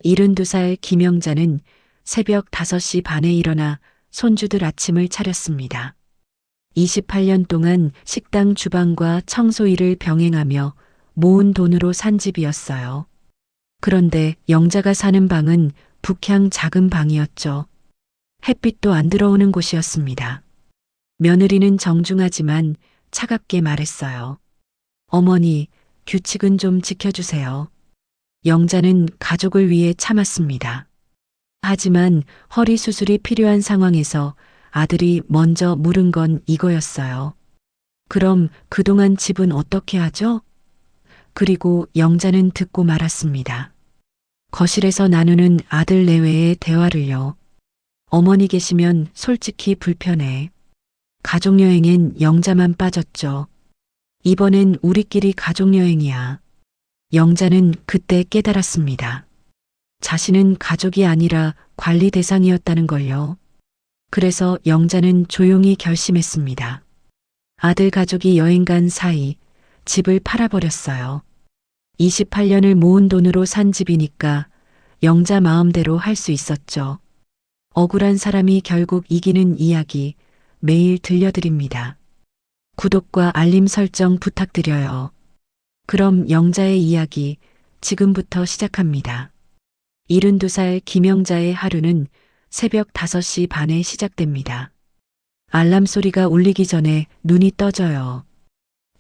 72살 김영자는 새벽 5시 반에 일어나 손주들 아침을 차렸습니다. 28년 동안 식당 주방과 청소 일을 병행하며 모은 돈으로 산 집이었어요. 그런데 영자가 사는 방은 북향 작은 방이었죠. 햇빛도 안 들어오는 곳이었습니다. 며느리는 정중하지만 차갑게 말했어요. 어머니, 규칙은 좀 지켜주세요. 영자는 가족을 위해 참았습니다. 하지만 허리 수술이 필요한 상황에서 아들이 먼저 물은 건 이거였어요. 그럼 그동안 집은 어떻게 하죠? 그리고 영자는 듣고 말았습니다. 거실에서 나누는 아들 내외의 대화를요. 어머니 계시면 솔직히 불편해. 가족여행엔 영자만 빠졌죠. 이번엔 우리끼리 가족여행이야. 영자는 그때 깨달았습니다. 자신은 가족이 아니라 관리 대상이었다는 걸요. 그래서 영자는 조용히 결심했습니다. 아들 가족이 여행 간 사이 집을 팔아버렸어요. 28년을 모은 돈으로 산 집이니까 영자 마음대로 할 수 있었죠. 억울한 사람이 결국 이기는 이야기 매일 들려드립니다. 구독과 알림 설정 부탁드려요. 그럼 영자의 이야기 지금부터 시작합니다. 72살 김영자의 하루는 새벽 5시 반에 시작됩니다. 알람 소리가 울리기 전에 눈이 떠져요.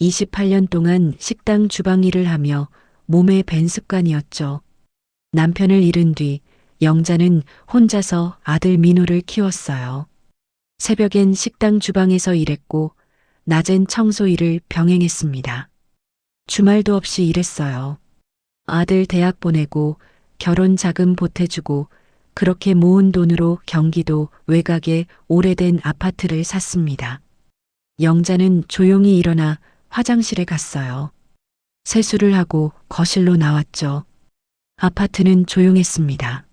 28년 동안 식당 주방 일을 하며 몸에 밴 습관이었죠. 남편을 잃은 뒤 영자는 혼자서 아들 민호를 키웠어요. 새벽엔 식당 주방에서 일했고 낮엔 청소 일을 병행했습니다. 주말도 없이 일했어요. 아들 대학 보내고 결혼 자금 보태주고 그렇게 모은 돈으로 경기도 외곽에 오래된 아파트를 샀습니다. 영자는 조용히 일어나 화장실에 갔어요. 세수를 하고 거실로 나왔죠. 아파트는 조용했습니다.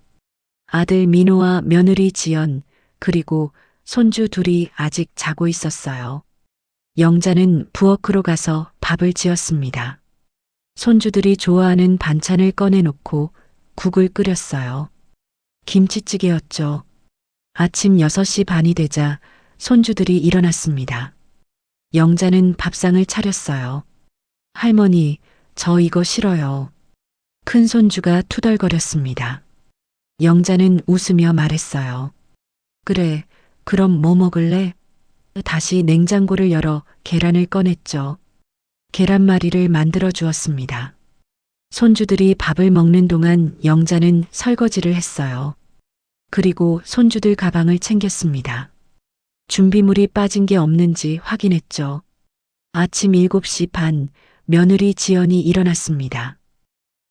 아들 민호와 며느리 지연 그리고 손주 둘이 아직 자고 있었어요. 영자는 부엌으로 가서 밥을 지었습니다. 손주들이 좋아하는 반찬을 꺼내놓고 국을 끓였어요. 김치찌개였죠. 아침 6시 반이 되자 손주들이 일어났습니다. 영자는 밥상을 차렸어요. 할머니, 저 이거 싫어요. 큰 손주가 투덜거렸습니다. 영자는 웃으며 말했어요. 그래, 그럼 뭐 먹을래? 다시 냉장고를 열어 계란을 꺼냈죠. 계란말이를 만들어 주었습니다. 손주들이 밥을 먹는 동안 영자는 설거지를 했어요. 그리고 손주들 가방을 챙겼습니다. 준비물이 빠진 게 없는지 확인했죠. 아침 7시 반, 며느리 지연이 일어났습니다.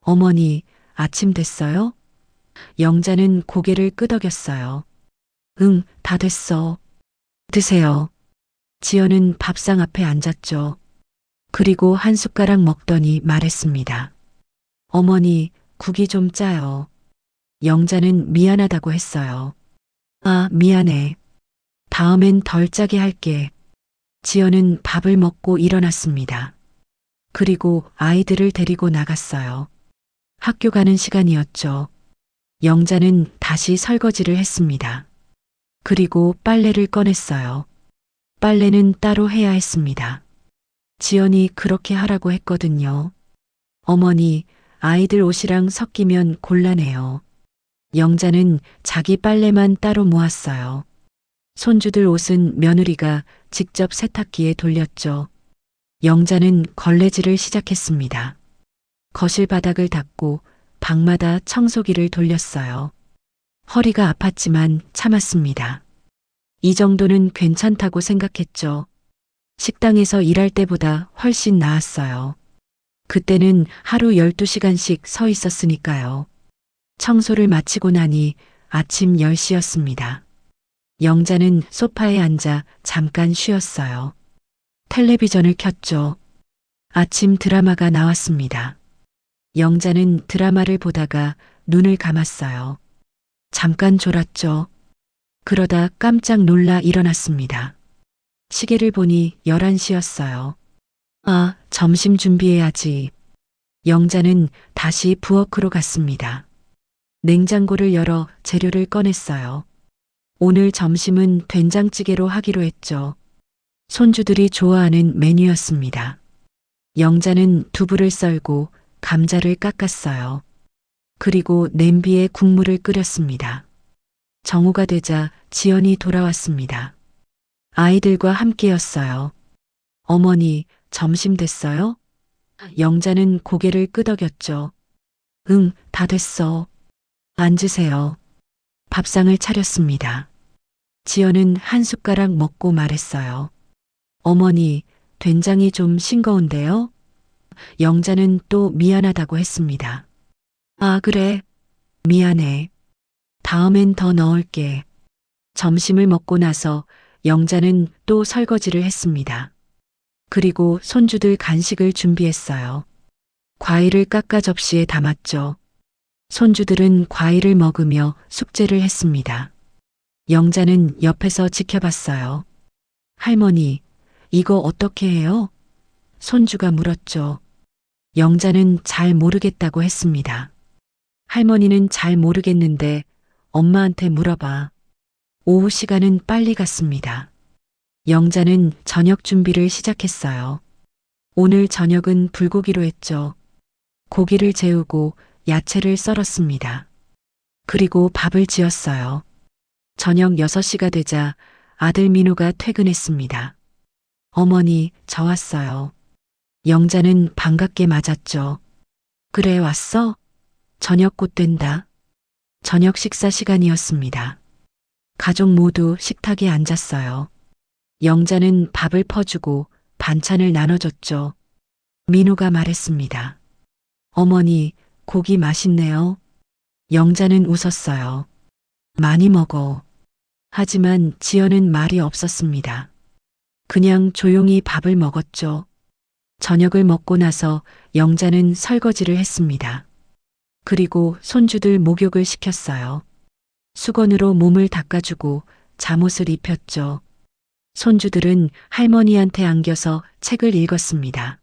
어머니, 아침 됐어요? 영자는 고개를 끄덕였어요. 응, 다 됐어. 드세요. 지연은 밥상 앞에 앉았죠. 그리고 한 숟가락 먹더니 말했습니다. 어머니, 국이 좀 짜요. 영자는 미안하다고 했어요. 아, 미안해. 다음엔 덜 짜게 할게. 지연은 밥을 먹고 일어났습니다. 그리고 아이들을 데리고 나갔어요. 학교 가는 시간이었죠. 영자는 다시 설거지를 했습니다. 그리고 빨래를 꺼냈어요. 빨래는 따로 해야 했습니다. 지연이 그렇게 하라고 했거든요. 어머니, 아이들 옷이랑 섞이면 곤란해요. 영자는 자기 빨래만 따로 모았어요. 손주들 옷은 며느리가 직접 세탁기에 돌렸죠. 영자는 걸레질을 시작했습니다. 거실 바닥을 닦고 방마다 청소기를 돌렸어요. 허리가 아팠지만 참았습니다. 이 정도는 괜찮다고 생각했죠. 식당에서 일할 때보다 훨씬 나았어요. 그때는 하루 12시간씩 서 있었으니까요. 청소를 마치고 나니 아침 10시였습니다. 영자는 소파에 앉아 잠깐 쉬었어요. 텔레비전을 켰죠. 아침 드라마가 나왔습니다. 영자는 드라마를 보다가 눈을 감았어요. 잠깐 졸았죠. 그러다 깜짝 놀라 일어났습니다. 시계를 보니 11시였어요. 아, 점심 준비해야지. 영자는 다시 부엌으로 갔습니다. 냉장고를 열어 재료를 꺼냈어요. 오늘 점심은 된장찌개로 하기로 했죠. 손주들이 좋아하는 메뉴였습니다. 영자는 두부를 썰고 감자를 깎았어요. 그리고 냄비에 국물을 끓였습니다. 정오가 되자 지연이 돌아왔습니다. 아이들과 함께였어요. 어머니, 점심 됐어요? 영자는 고개를 끄덕였죠. 응, 다 됐어. 앉으세요. 밥상을 차렸습니다. 지연은 한 숟가락 먹고 말했어요. 어머니, 된장이 좀 싱거운데요? 영자는 또 미안하다고 했습니다. 아, 그래. 미안해. 다음엔 더 넣을게. 점심을 먹고 나서 영자는 또 설거지를 했습니다. 그리고 손주들 간식을 준비했어요. 과일을 깎아 접시에 담았죠. 손주들은 과일을 먹으며 숙제를 했습니다. 영자는 옆에서 지켜봤어요. 할머니, 이거 어떻게 해요? 손주가 물었죠. 영자는 잘 모르겠다고 했습니다. 할머니는 잘 모르겠는데 엄마한테 물어봐. 오후 시간은 빨리 갔습니다. 영자는 저녁 준비를 시작했어요. 오늘 저녁은 불고기로 했죠. 고기를 재우고 야채를 썰었습니다. 그리고 밥을 지었어요. 저녁 6시가 되자 아들 민호가 퇴근했습니다. 어머니, 저 왔어요. 영자는 반갑게 맞았죠. 그래, 왔어? 저녁 곧 된다. 저녁 식사 시간이었습니다. 가족 모두 식탁에 앉았어요. 영자는 밥을 퍼주고 반찬을 나눠줬죠. 민호가 말했습니다. 어머니, 고기 맛있네요. 영자는 웃었어요. 많이 먹어. 하지만 지연은 말이 없었습니다. 그냥 조용히 밥을 먹었죠. 저녁을 먹고 나서 영자는 설거지를 했습니다. 그리고 손주들 목욕을 시켰어요. 수건으로 몸을 닦아주고 잠옷을 입혔죠. 손주들은 할머니한테 안겨서 책을 읽었습니다.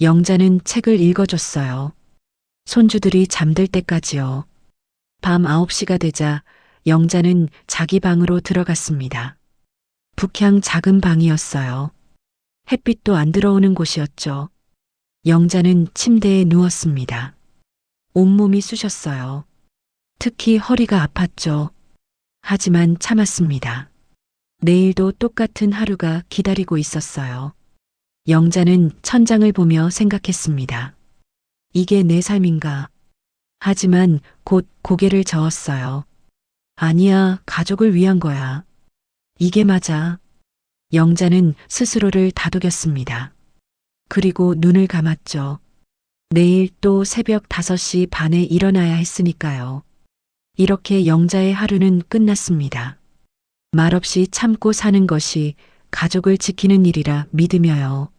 영자는 책을 읽어줬어요. 손주들이 잠들 때까지요. 밤 9시가 되자 영자는 자기 방으로 들어갔습니다. 북향 작은 방이었어요. 햇빛도 안 들어오는 곳이었죠. 영자는 침대에 누웠습니다. 온몸이 쑤셨어요. 특히 허리가 아팠죠. 하지만 참았습니다. 내일도 똑같은 하루가 기다리고 있었어요. 영자는 천장을 보며 생각했습니다. 이게 내 삶인가? 하지만 곧 고개를 저었어요. 아니야, 가족을 위한 거야. 이게 맞아. 영자는 스스로를 다독였습니다. 그리고 눈을 감았죠. 내일 또 새벽 5시 반에 일어나야 했으니까요. 이렇게 영자의 하루는 끝났습니다. 말없이 참고 사는 것이 가족을 지키는 일이라 믿으며요.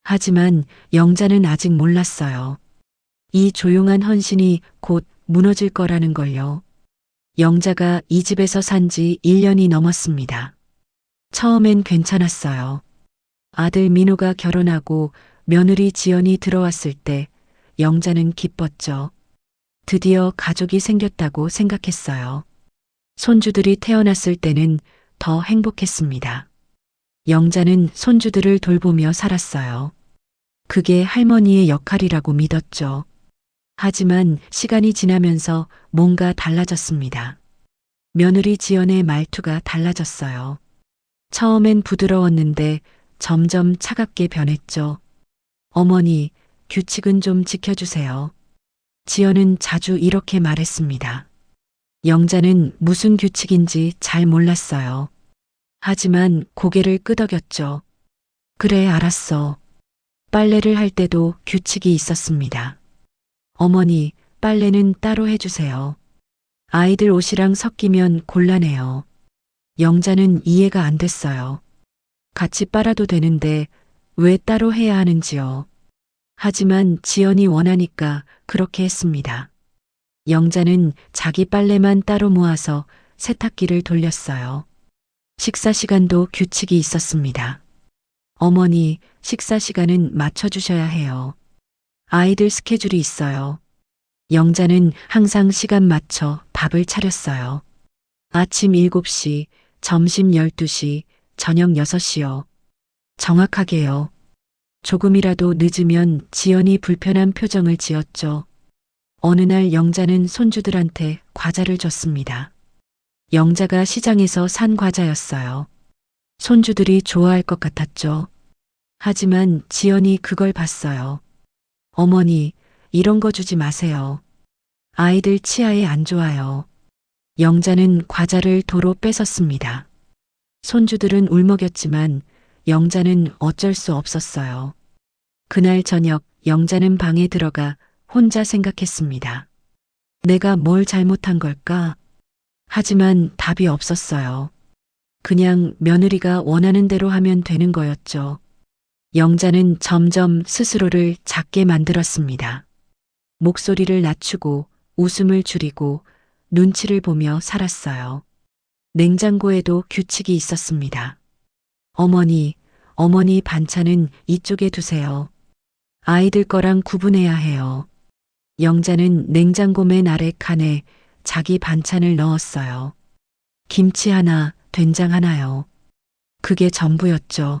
하지만 영자는 아직 몰랐어요. 이 조용한 헌신이 곧 무너질 거라는 걸요. 영자가 이 집에서 산 지 1년이 넘었습니다. 처음엔 괜찮았어요. 아들 민호가 결혼하고 며느리 지연이 들어왔을 때 영자는 기뻤죠. 드디어 가족이 생겼다고 생각했어요. 손주들이 태어났을 때는 더 행복했습니다. 영자는 손주들을 돌보며 살았어요. 그게 할머니의 역할이라고 믿었죠. 하지만 시간이 지나면서 뭔가 달라졌습니다. 며느리 지연의 말투가 달라졌어요. 처음엔 부드러웠는데 점점 차갑게 변했죠. 어머니, 규칙은 좀 지켜주세요. 지연은 자주 이렇게 말했습니다. 영자는 무슨 규칙인지 잘 몰랐어요. 하지만 고개를 끄덕였죠. 그래, 알았어. 빨래를 할 때도 규칙이 있었습니다. 어머니, 빨래는 따로 해주세요. 아이들 옷이랑 섞이면 곤란해요. 영자는 이해가 안 됐어요. 같이 빨아도 되는데 왜 따로 해야 하는지요. 하지만 지연이 원하니까 그렇게 했습니다. 영자는 자기 빨래만 따로 모아서 세탁기를 돌렸어요. 식사 시간도 규칙이 있었습니다. 어머니, 식사 시간은 맞춰주셔야 해요. 아이들 스케줄이 있어요. 영자는 항상 시간 맞춰 밥을 차렸어요. 아침 7시, 점심 12시, 저녁 6시요. 정확하게요. 조금이라도 늦으면 지연이 불편한 표정을 지었죠. 어느 날 영자는 손주들한테 과자를 줬습니다. 영자가 시장에서 산 과자였어요. 손주들이 좋아할 것 같았죠. 하지만 지연이 그걸 봤어요. 어머니, 이런 거 주지 마세요. 아이들 치아에 안 좋아요. 영자는 과자를 도로 뺏었습니다. 손주들은 울먹였지만 영자는 어쩔 수 없었어요. 그날 저녁 영자는 방에 들어가 혼자 생각했습니다. 내가 뭘 잘못한 걸까? 하지만 답이 없었어요. 그냥 며느리가 원하는 대로 하면 되는 거였죠. 영자는 점점 스스로를 작게 만들었습니다. 목소리를 낮추고 웃음을 줄이고 눈치를 보며 살았어요. 냉장고에도 규칙이 있었습니다. 어머니 반찬은 이쪽에 두세요. 아이들 거랑 구분해야 해요. 영자는 냉장고 맨 아래 칸에 자기 반찬을 넣었어요. 김치 하나, 된장 하나요. 그게 전부였죠.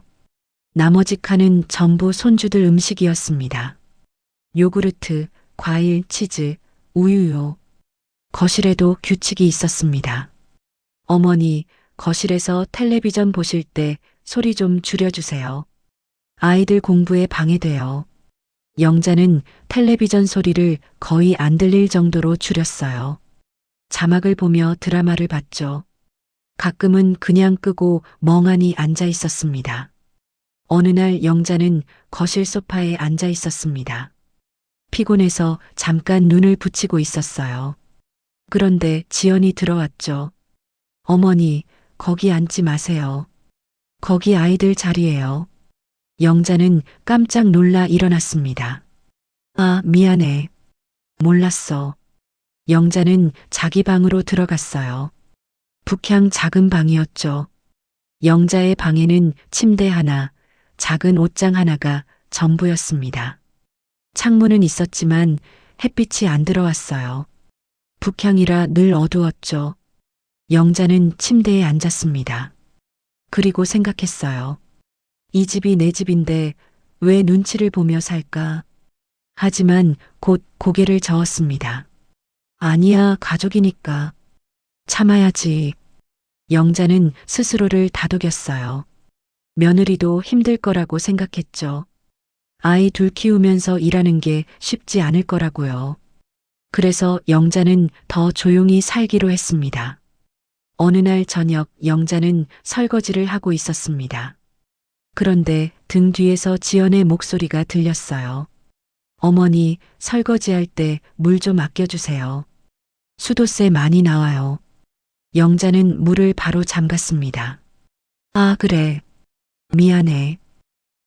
나머지 칸은 전부 손주들 음식이었습니다. 요구르트, 과일, 치즈, 우유요. 거실에도 규칙이 있었습니다. 어머니, 거실에서 텔레비전 보실 때 소리 좀 줄여주세요. 아이들 공부에 방해돼요. 영자는 텔레비전 소리를 거의 안 들릴 정도로 줄였어요. 자막을 보며 드라마를 봤죠. 가끔은 그냥 끄고 멍하니 앉아 있었습니다. 어느 날 영자는 거실 소파에 앉아 있었습니다. 피곤해서 잠깐 눈을 붙이고 있었어요. 그런데 지연이 들어왔죠. 어머니, 거기 앉지 마세요. 거기 아이들 자리예요. 영자는 깜짝 놀라 일어났습니다. 아, 미안해. 몰랐어. 영자는 자기 방으로 들어갔어요. 북향 작은 방이었죠. 영자의 방에는 침대 하나, 작은 옷장 하나가 전부였습니다. 창문은 있었지만 햇빛이 안 들어왔어요. 북향이라 늘 어두웠죠. 영자는 침대에 앉았습니다. 그리고 생각했어요. 이 집이 내 집인데 왜 눈치를 보며 살까? 하지만 곧 고개를 저었습니다. 아니야, 가족이니까. 참아야지. 영자는 스스로를 다독였어요. 며느리도 힘들 거라고 생각했죠. 아이 둘 키우면서 일하는 게 쉽지 않을 거라고요. 그래서 영자는 더 조용히 살기로 했습니다. 어느 날 저녁 영자는 설거지를 하고 있었습니다. 그런데 등 뒤에서 지연의 목소리가 들렸어요. 어머니, 설거지할 때 물 좀 아껴주세요. 수도세 많이 나와요. 영자는 물을 바로 잠갔습니다. 아, 그래. 미안해.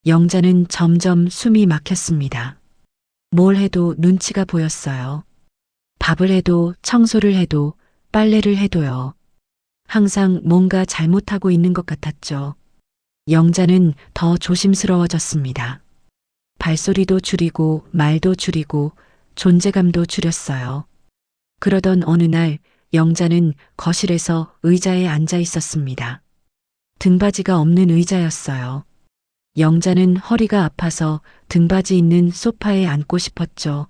영자는 점점 숨이 막혔습니다. 뭘 해도 눈치가 보였어요. 밥을 해도 청소를 해도 빨래를 해도요. 항상 뭔가 잘못하고 있는 것 같았죠. 영자는 더 조심스러워졌습니다. 발소리도 줄이고 말도 줄이고 존재감도 줄였어요. 그러던 어느 날 영자는 거실에서 의자에 앉아 있었습니다. 등받이가 없는 의자였어요. 영자는 허리가 아파서 등받이 있는 소파에 앉고 싶었죠.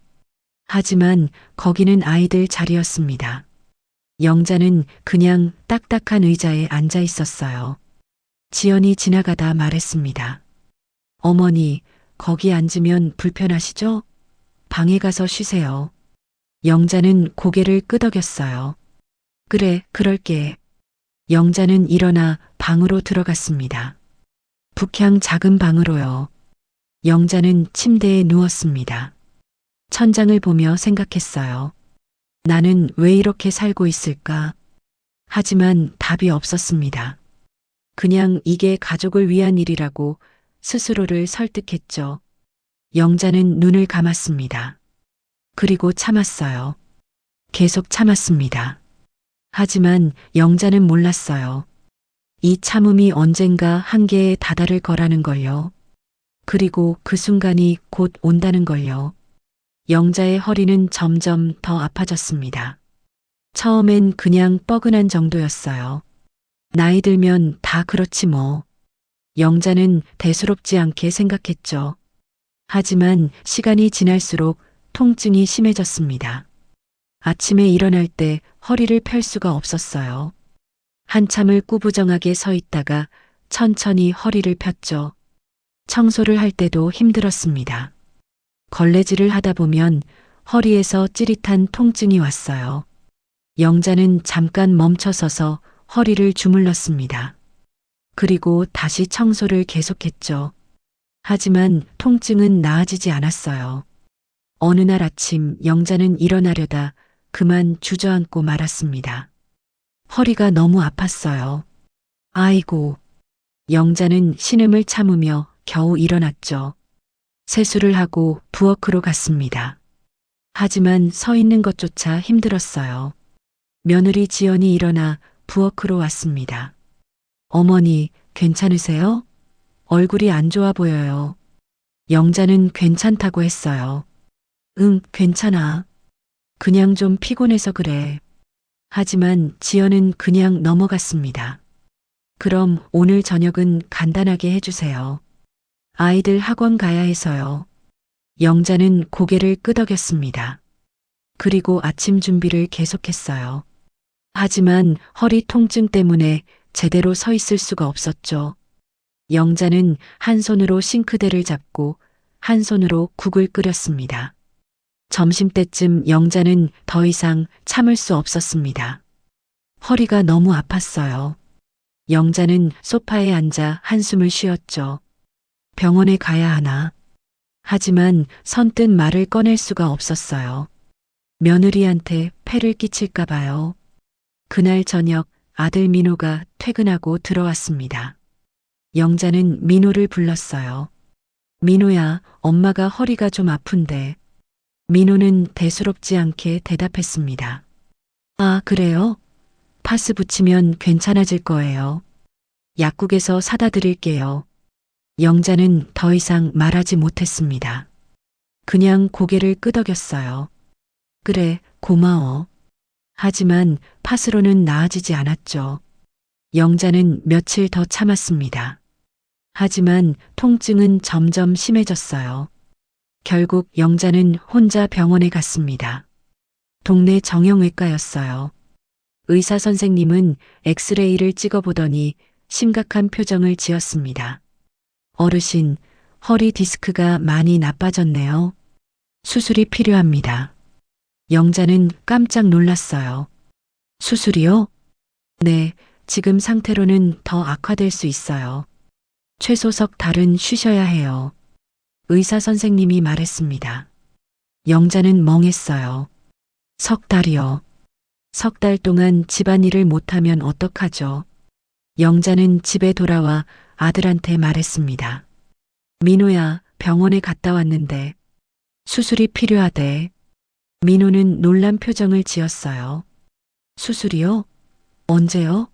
하지만 거기는 아이들 자리였습니다. 영자는 그냥 딱딱한 의자에 앉아 있었어요. 지연이 지나가다 말했습니다. 어머니, 거기 앉으면 불편하시죠? 방에 가서 쉬세요. 영자는 고개를 끄덕였어요. 그래, 그럴게. 영자는 일어나 방으로 들어갔습니다. 북향 작은 방으로요. 영자는 침대에 누웠습니다. 천장을 보며 생각했어요. 나는 왜 이렇게 살고 있을까? 하지만 답이 없었습니다. 그냥 이게 가족을 위한 일이라고 스스로를 설득했죠. 영자는 눈을 감았습니다. 그리고 참았어요. 계속 참았습니다. 하지만 영자는 몰랐어요. 이 참음이 언젠가 한계에 다다를 거라는 걸요. 그리고 그 순간이 곧 온다는 걸요. 영자의 허리는 점점 더 아파졌습니다. 처음엔 그냥 뻐근한 정도였어요. 나이 들면 다 그렇지 뭐. 영자는 대수롭지 않게 생각했죠. 하지만 시간이 지날수록 통증이 심해졌습니다. 아침에 일어날 때 허리를 펼 수가 없었어요. 한참을 꾸부정하게 서 있다가 천천히 허리를 폈죠. 청소를 할 때도 힘들었습니다. 걸레질을 하다 보면 허리에서 찌릿한 통증이 왔어요. 영자는 잠깐 멈춰서서 허리를 주물렀습니다. 그리고 다시 청소를 계속했죠. 하지만 통증은 나아지지 않았어요. 어느 날 아침 영자는 일어나려다 그만 주저앉고 말았습니다. 허리가 너무 아팠어요. 아이고. 영자는 신음을 참으며 겨우 일어났죠. 세수를 하고 부엌으로 갔습니다. 하지만 서 있는 것조차 힘들었어요. 며느리 지연이 일어나 부엌으로 왔습니다. 어머니, 괜찮으세요? 얼굴이 안 좋아 보여요. 영자는 괜찮다고 했어요. 응, 괜찮아. 그냥 좀 피곤해서 그래. 하지만 지연은 그냥 넘어갔습니다. 그럼 오늘 저녁은 간단하게 해주세요. 아이들 학원 가야 해서요. 영자는 고개를 끄덕였습니다. 그리고 아침 준비를 계속했어요. 하지만 허리 통증 때문에 제대로 서 있을 수가 없었죠. 영자는 한 손으로 싱크대를 잡고 한 손으로 국을 끓였습니다. 점심때쯤 영자는 더 이상 참을 수 없었습니다. 허리가 너무 아팠어요. 영자는 소파에 앉아 한숨을 쉬었죠. 병원에 가야 하나. 하지만 선뜻 말을 꺼낼 수가 없었어요. 며느리한테 폐를 끼칠까 봐요. 그날 저녁 아들 민호가 퇴근하고 들어왔습니다. 영자는 민호를 불렀어요. 민호야, 엄마가 허리가 좀 아픈데. 민호는 대수롭지 않게 대답했습니다. 아, 그래요? 파스 붙이면 괜찮아질 거예요. 약국에서 사다 드릴게요. 영자는 더 이상 말하지 못했습니다. 그냥 고개를 끄덕였어요. 그래, 고마워. 하지만 파스로는 나아지지 않았죠. 영자는 며칠 더 참았습니다. 하지만 통증은 점점 심해졌어요. 결국 영자는 혼자 병원에 갔습니다. 동네 정형외과였어요. 의사 선생님은 엑스레이를 찍어보더니 심각한 표정을 지었습니다. 어르신, 허리 디스크가 많이 나빠졌네요. 수술이 필요합니다. 영자는 깜짝 놀랐어요. 수술이요? 네, 지금 상태로는 더 악화될 수 있어요. 최소 석 달은 쉬셔야 해요. 의사 선생님이 말했습니다. 영자는 멍했어요. 석 달이요. 석 달 동안 집안일을 못하면 어떡하죠? 영자는 집에 돌아와 아들한테 말했습니다. 민호야, 병원에 갔다 왔는데 수술이 필요하대. 민호는 놀란 표정을 지었어요. 수술이요? 언제요?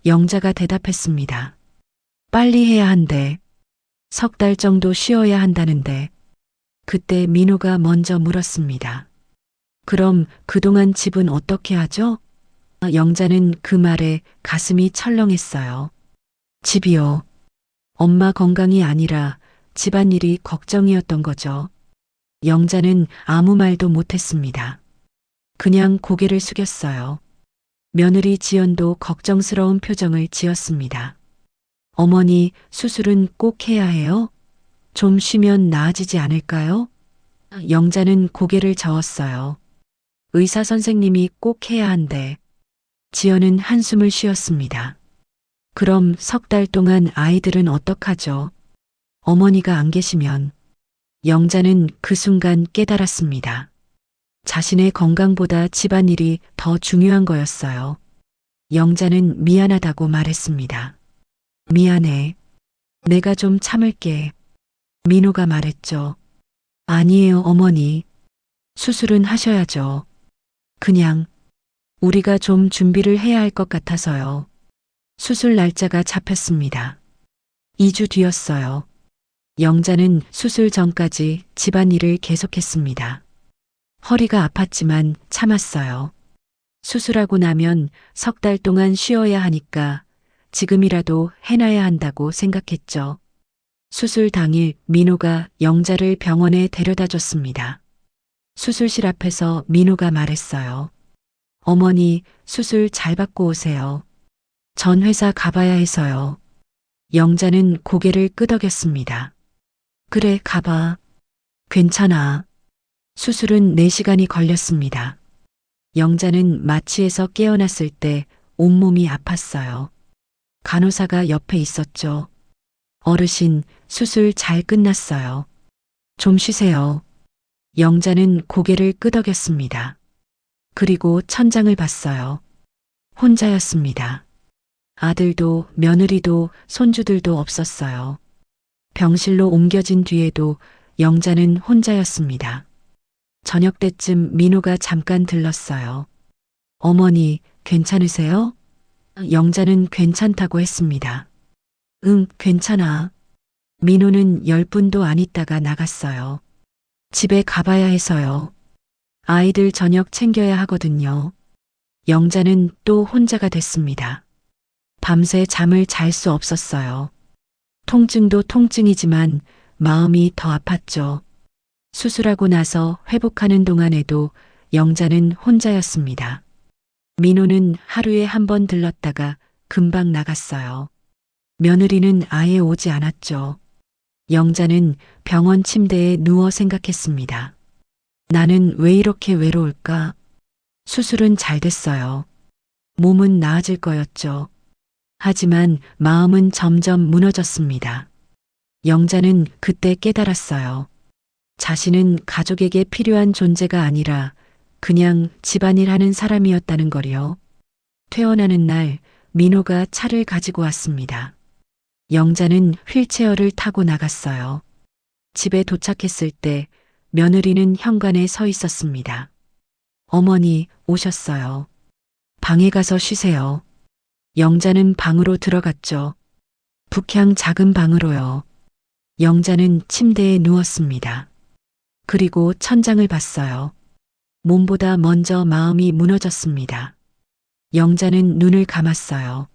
영자가 대답했습니다. 빨리 해야 한대. 석 달 정도 쉬어야 한다는데. 그때 민호가 먼저 물었습니다. 그럼 그동안 집은 어떻게 하죠? 영자는 그 말에 가슴이 철렁했어요. 집이요. 엄마 건강이 아니라 집안일이 걱정이었던 거죠. 영자는 아무 말도 못했습니다. 그냥 고개를 숙였어요. 며느리 지연도 걱정스러운 표정을 지었습니다. 어머니, 수술은 꼭 해야 해요? 좀 쉬면 나아지지 않을까요? 영자는 고개를 저었어요. 의사 선생님이 꼭 해야 한대. 지연은 한숨을 쉬었습니다. 그럼 석 달 동안 아이들은 어떡하죠? 어머니가 안 계시면. 영자는 그 순간 깨달았습니다. 자신의 건강보다 집안일이 더 중요한 거였어요. 영자는 미안하다고 말했습니다. 미안해. 내가 좀 참을게. 민호가 말했죠. 아니에요, 어머니. 수술은 하셔야죠. 그냥 우리가 좀 준비를 해야 할 것 같아서요. 수술 날짜가 잡혔습니다. 2주 뒤였어요. 영자는 수술 전까지 집안일을 계속했습니다. 허리가 아팠지만 참았어요. 수술하고 나면 3달 동안 쉬어야 하니까 지금이라도 해놔야 한다고 생각했죠. 수술 당일 민호가 영자를 병원에 데려다 줬습니다. 수술실 앞에서 민호가 말했어요. 어머니, 수술 잘 받고 오세요. 전 회사 가봐야 해서요. 영자는 고개를 끄덕였습니다. 그래, 가봐. 괜찮아. 수술은 4시간이 걸렸습니다. 영자는 마취에서 깨어났을 때 온몸이 아팠어요. 간호사가 옆에 있었죠. 어르신, 수술 잘 끝났어요. 좀 쉬세요. 영자는 고개를 끄덕였습니다. 그리고 천장을 봤어요. 혼자였습니다. 아들도 며느리도 손주들도 없었어요. 병실로 옮겨진 뒤에도 영자는 혼자였습니다. 저녁 때쯤 민호가 잠깐 들렀어요. 어머니, 괜찮으세요? 영자는 괜찮다고 했습니다. 응, 괜찮아. 민호는 10분도 안 있다가 나갔어요. 집에 가봐야 해서요. 아이들 저녁 챙겨야 하거든요. 영자는 또 혼자가 됐습니다. 밤새 잠을 잘 수 없었어요. 통증도 통증이지만 마음이 더 아팠죠. 수술하고 나서 회복하는 동안에도 영자는 혼자였습니다. 민호는 하루에 1번 들렀다가 금방 나갔어요. 며느리는 아예 오지 않았죠. 영자는 병원 침대에 누워 생각했습니다. 나는 왜 이렇게 외로울까? 수술은 잘 됐어요. 몸은 나아질 거였죠. 하지만 마음은 점점 무너졌습니다. 영자는 그때 깨달았어요. 자신은 가족에게 필요한 존재가 아니라 그냥 집안일 하는 사람이었다는 거요. 퇴원하는 날 민호가 차를 가지고 왔습니다. 영자는 휠체어를 타고 나갔어요. 집에 도착했을 때 며느리는 현관에 서 있었습니다. 어머니, 오셨어요. 방에 가서 쉬세요. 영자는 방으로 들어갔죠. 북향 작은 방으로요. 영자는 침대에 누웠습니다. 그리고 천장을 봤어요. 몸보다 먼저 마음이 무너졌습니다. 영자는 눈을 감았어요.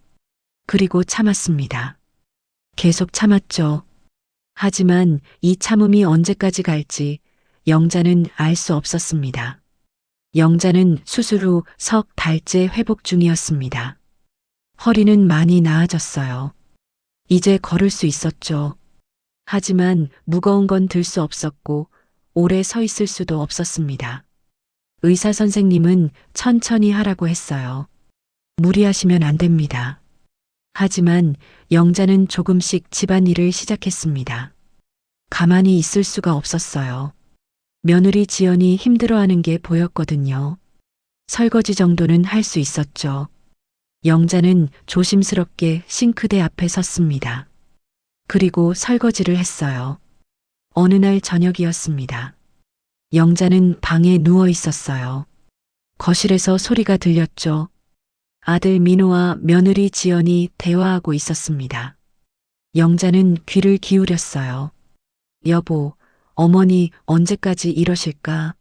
그리고 참았습니다. 계속 참았죠. 하지만 이 참음이 언제까지 갈지 영자는 알 수 없었습니다. 영자는 수술 후 3달째 회복 중이었습니다. 허리는 많이 나아졌어요. 이제 걸을 수 있었죠. 하지만 무거운 건 들 수 없었고 오래 서 있을 수도 없었습니다. 의사 선생님은 천천히 하라고 했어요. 무리하시면 안 됩니다. 하지만 영자는 조금씩 집안일을 시작했습니다. 가만히 있을 수가 없었어요. 며느리 지연이 힘들어하는 게 보였거든요. 설거지 정도는 할 수 있었죠. 영자는 조심스럽게 싱크대 앞에 섰습니다. 그리고 설거지를 했어요. 어느 날 저녁이었습니다. 영자는 방에 누워 있었어요. 거실에서 소리가 들렸죠. 아들 민호와 며느리 지연이 대화하고 있었습니다. 영자는 귀를 기울였어요. 여보, 어머니 언제까지 이러실까?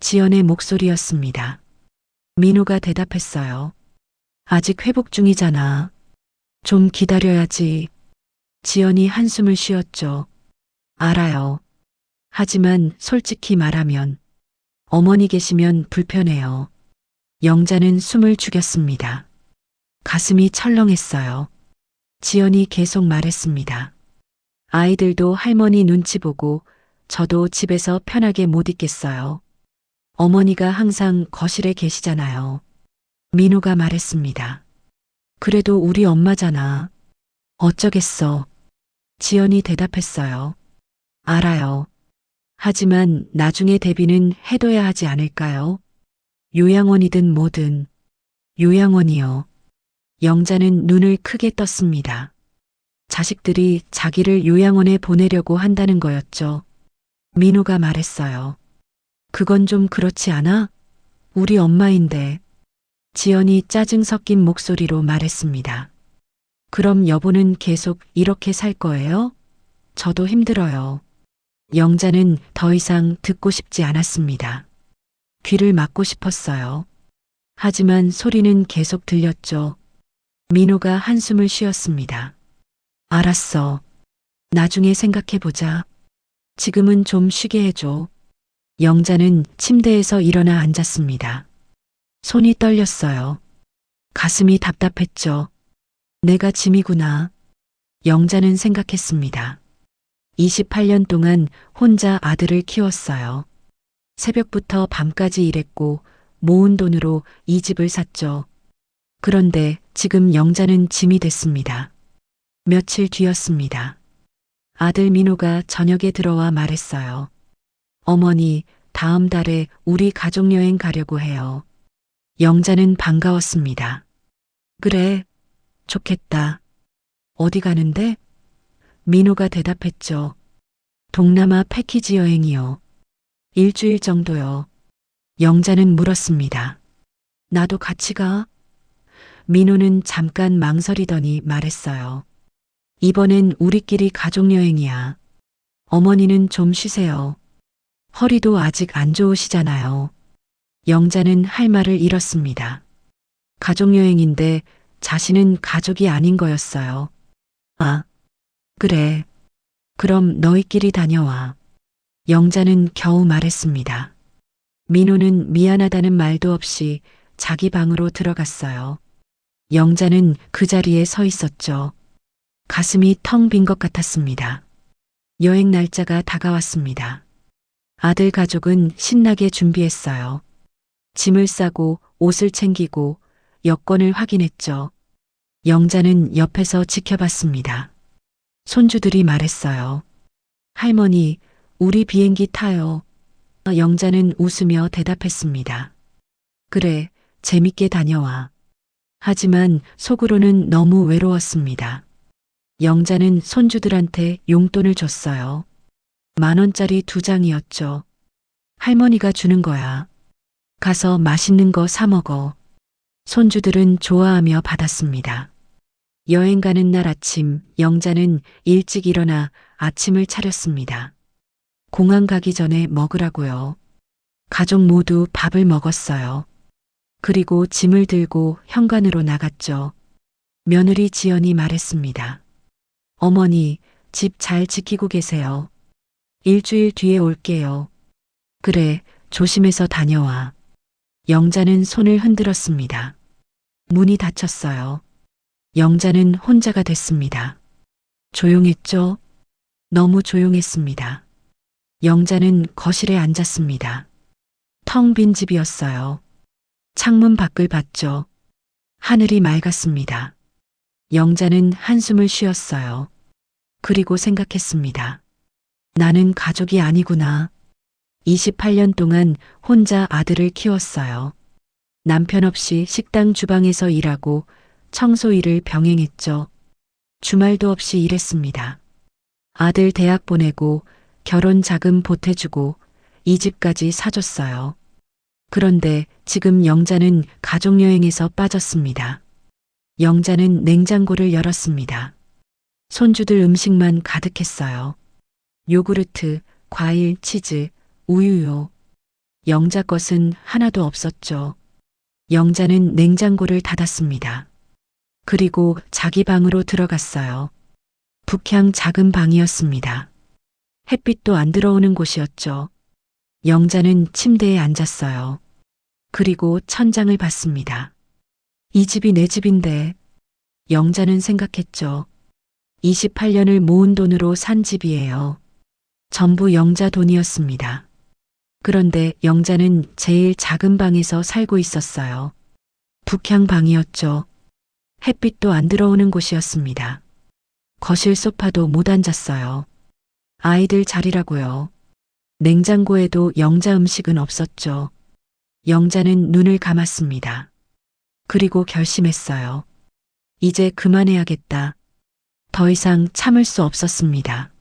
지연의 목소리였습니다. 민호가 대답했어요. 아직 회복 중이잖아. 좀 기다려야지. 지연이 한숨을 쉬었죠. 알아요. 하지만 솔직히 말하면 어머니 계시면 불편해요. 영자는 숨을 죽였습니다. 가슴이 철렁했어요. 지연이 계속 말했습니다. 아이들도 할머니 눈치 보고 저도 집에서 편하게 못 있겠어요. 어머니가 항상 거실에 계시잖아요. 민호가 말했습니다. 그래도 우리 엄마잖아. 어쩌겠어. 지연이 대답했어요. 알아요. 하지만 나중에 대비는 해둬야 하지 않을까요? 요양원이든 뭐든. 요양원이요. 영자는 눈을 크게 떴습니다. 자식들이 자기를 요양원에 보내려고 한다는 거였죠. 민호가 말했어요. 그건 좀 그렇지 않아? 우리 엄마인데. 지연이 짜증 섞인 목소리로 말했습니다. 그럼 여보는 계속 이렇게 살 거예요? 저도 힘들어요. 영자는 더 이상 듣고 싶지 않았습니다. 귀를 막고 싶었어요. 하지만 소리는 계속 들렸죠. 민호가 한숨을 쉬었습니다. 알았어. 나중에 생각해보자. 지금은 좀 쉬게 해줘. 영자는 침대에서 일어나 앉았습니다. 손이 떨렸어요. 가슴이 답답했죠. 내가 짐이구나. 영자는 생각했습니다. 28년 동안 혼자 아들을 키웠어요. 새벽부터 밤까지 일했고 모은 돈으로 이 집을 샀죠. 그런데 지금 영자는 짐이 됐습니다. 며칠 뒤였습니다. 아들 민호가 저녁에 들어와 말했어요. 어머니, 다음 달에 우리 가족여행 가려고 해요. 영자는 반가웠습니다. 그래, 좋겠다. 어디 가는데? 민호가 대답했죠. 동남아 패키지 여행이요. 일주일 정도요. 영자는 물었습니다. 나도 같이 가? 민호는 잠깐 망설이더니 말했어요. 이번엔 우리끼리 가족여행이야. 어머니는 좀 쉬세요. 허리도 아직 안 좋으시잖아요. 영자는 할 말을 잃었습니다. 가족여행인데 자신은 가족이 아닌 거였어요. 아, 그래. 그럼 너희끼리 다녀와. 영자는 겨우 말했습니다. 민호는 미안하다는 말도 없이 자기 방으로 들어갔어요. 영자는 그 자리에 서 있었죠. 가슴이 텅 빈 것 같았습니다. 여행 날짜가 다가왔습니다. 아들 가족은 신나게 준비했어요. 짐을 싸고 옷을 챙기고 여권을 확인했죠. 영자는 옆에서 지켜봤습니다. 손주들이 말했어요. 할머니, 우리 비행기 타요. 영자는 웃으며 대답했습니다. 그래, 재밌게 다녀와. 하지만 속으로는 너무 외로웠습니다. 영자는 손주들한테 용돈을 줬어요. 10,000원짜리 2장이었죠. 할머니가 주는 거야. 가서 맛있는 거 사 먹어. 손주들은 좋아하며 받았습니다. 여행 가는 날 아침, 영자는 일찍 일어나 아침을 차렸습니다. 공항 가기 전에 먹으라고요. 가족 모두 밥을 먹었어요. 그리고 짐을 들고 현관으로 나갔죠. 며느리 지연이 말했습니다. 어머니, 집 잘 지키고 계세요. 일주일 뒤에 올게요. 그래, 조심해서 다녀와. 영자는 손을 흔들었습니다. 문이 닫혔어요. 영자는 혼자가 됐습니다. 조용했죠? 너무 조용했습니다. 영자는 거실에 앉았습니다. 텅 빈 집이었어요. 창문 밖을 봤죠. 하늘이 맑았습니다. 영자는 한숨을 쉬었어요. 그리고 생각했습니다. 나는 가족이 아니구나. 28년 동안 혼자 아들을 키웠어요. 남편 없이 식당 주방에서 일하고 청소 일을 병행했죠. 주말도 없이 일했습니다. 아들 대학 보내고 결혼 자금 보태주고 이 집까지 사줬어요. 그런데 지금 영자는 가족여행에서 빠졌습니다. 영자는 냉장고를 열었습니다. 손주들 음식만 가득했어요. 요구르트, 과일, 치즈, 우유요. 영자 것은 하나도 없었죠. 영자는 냉장고를 닫았습니다. 그리고 자기 방으로 들어갔어요. 북향 작은 방이었습니다. 햇빛도 안 들어오는 곳이었죠. 영자는 침대에 앉았어요. 그리고 천장을 봤습니다. 이 집이 내 집인데. 영자는 생각했죠. 28년을 모은 돈으로 산 집이에요. 전부 영자 돈이었습니다. 그런데 영자는 제일 작은 방에서 살고 있었어요. 북향 방이었죠. 햇빛도 안 들어오는 곳이었습니다. 거실 소파도 못 앉았어요. 아이들 자리라고요. 냉장고에도 영자 음식은 없었죠. 영자는 눈을 감았습니다. 그리고 결심했어요. 이제 그만해야겠다. 더 이상 참을 수 없었습니다.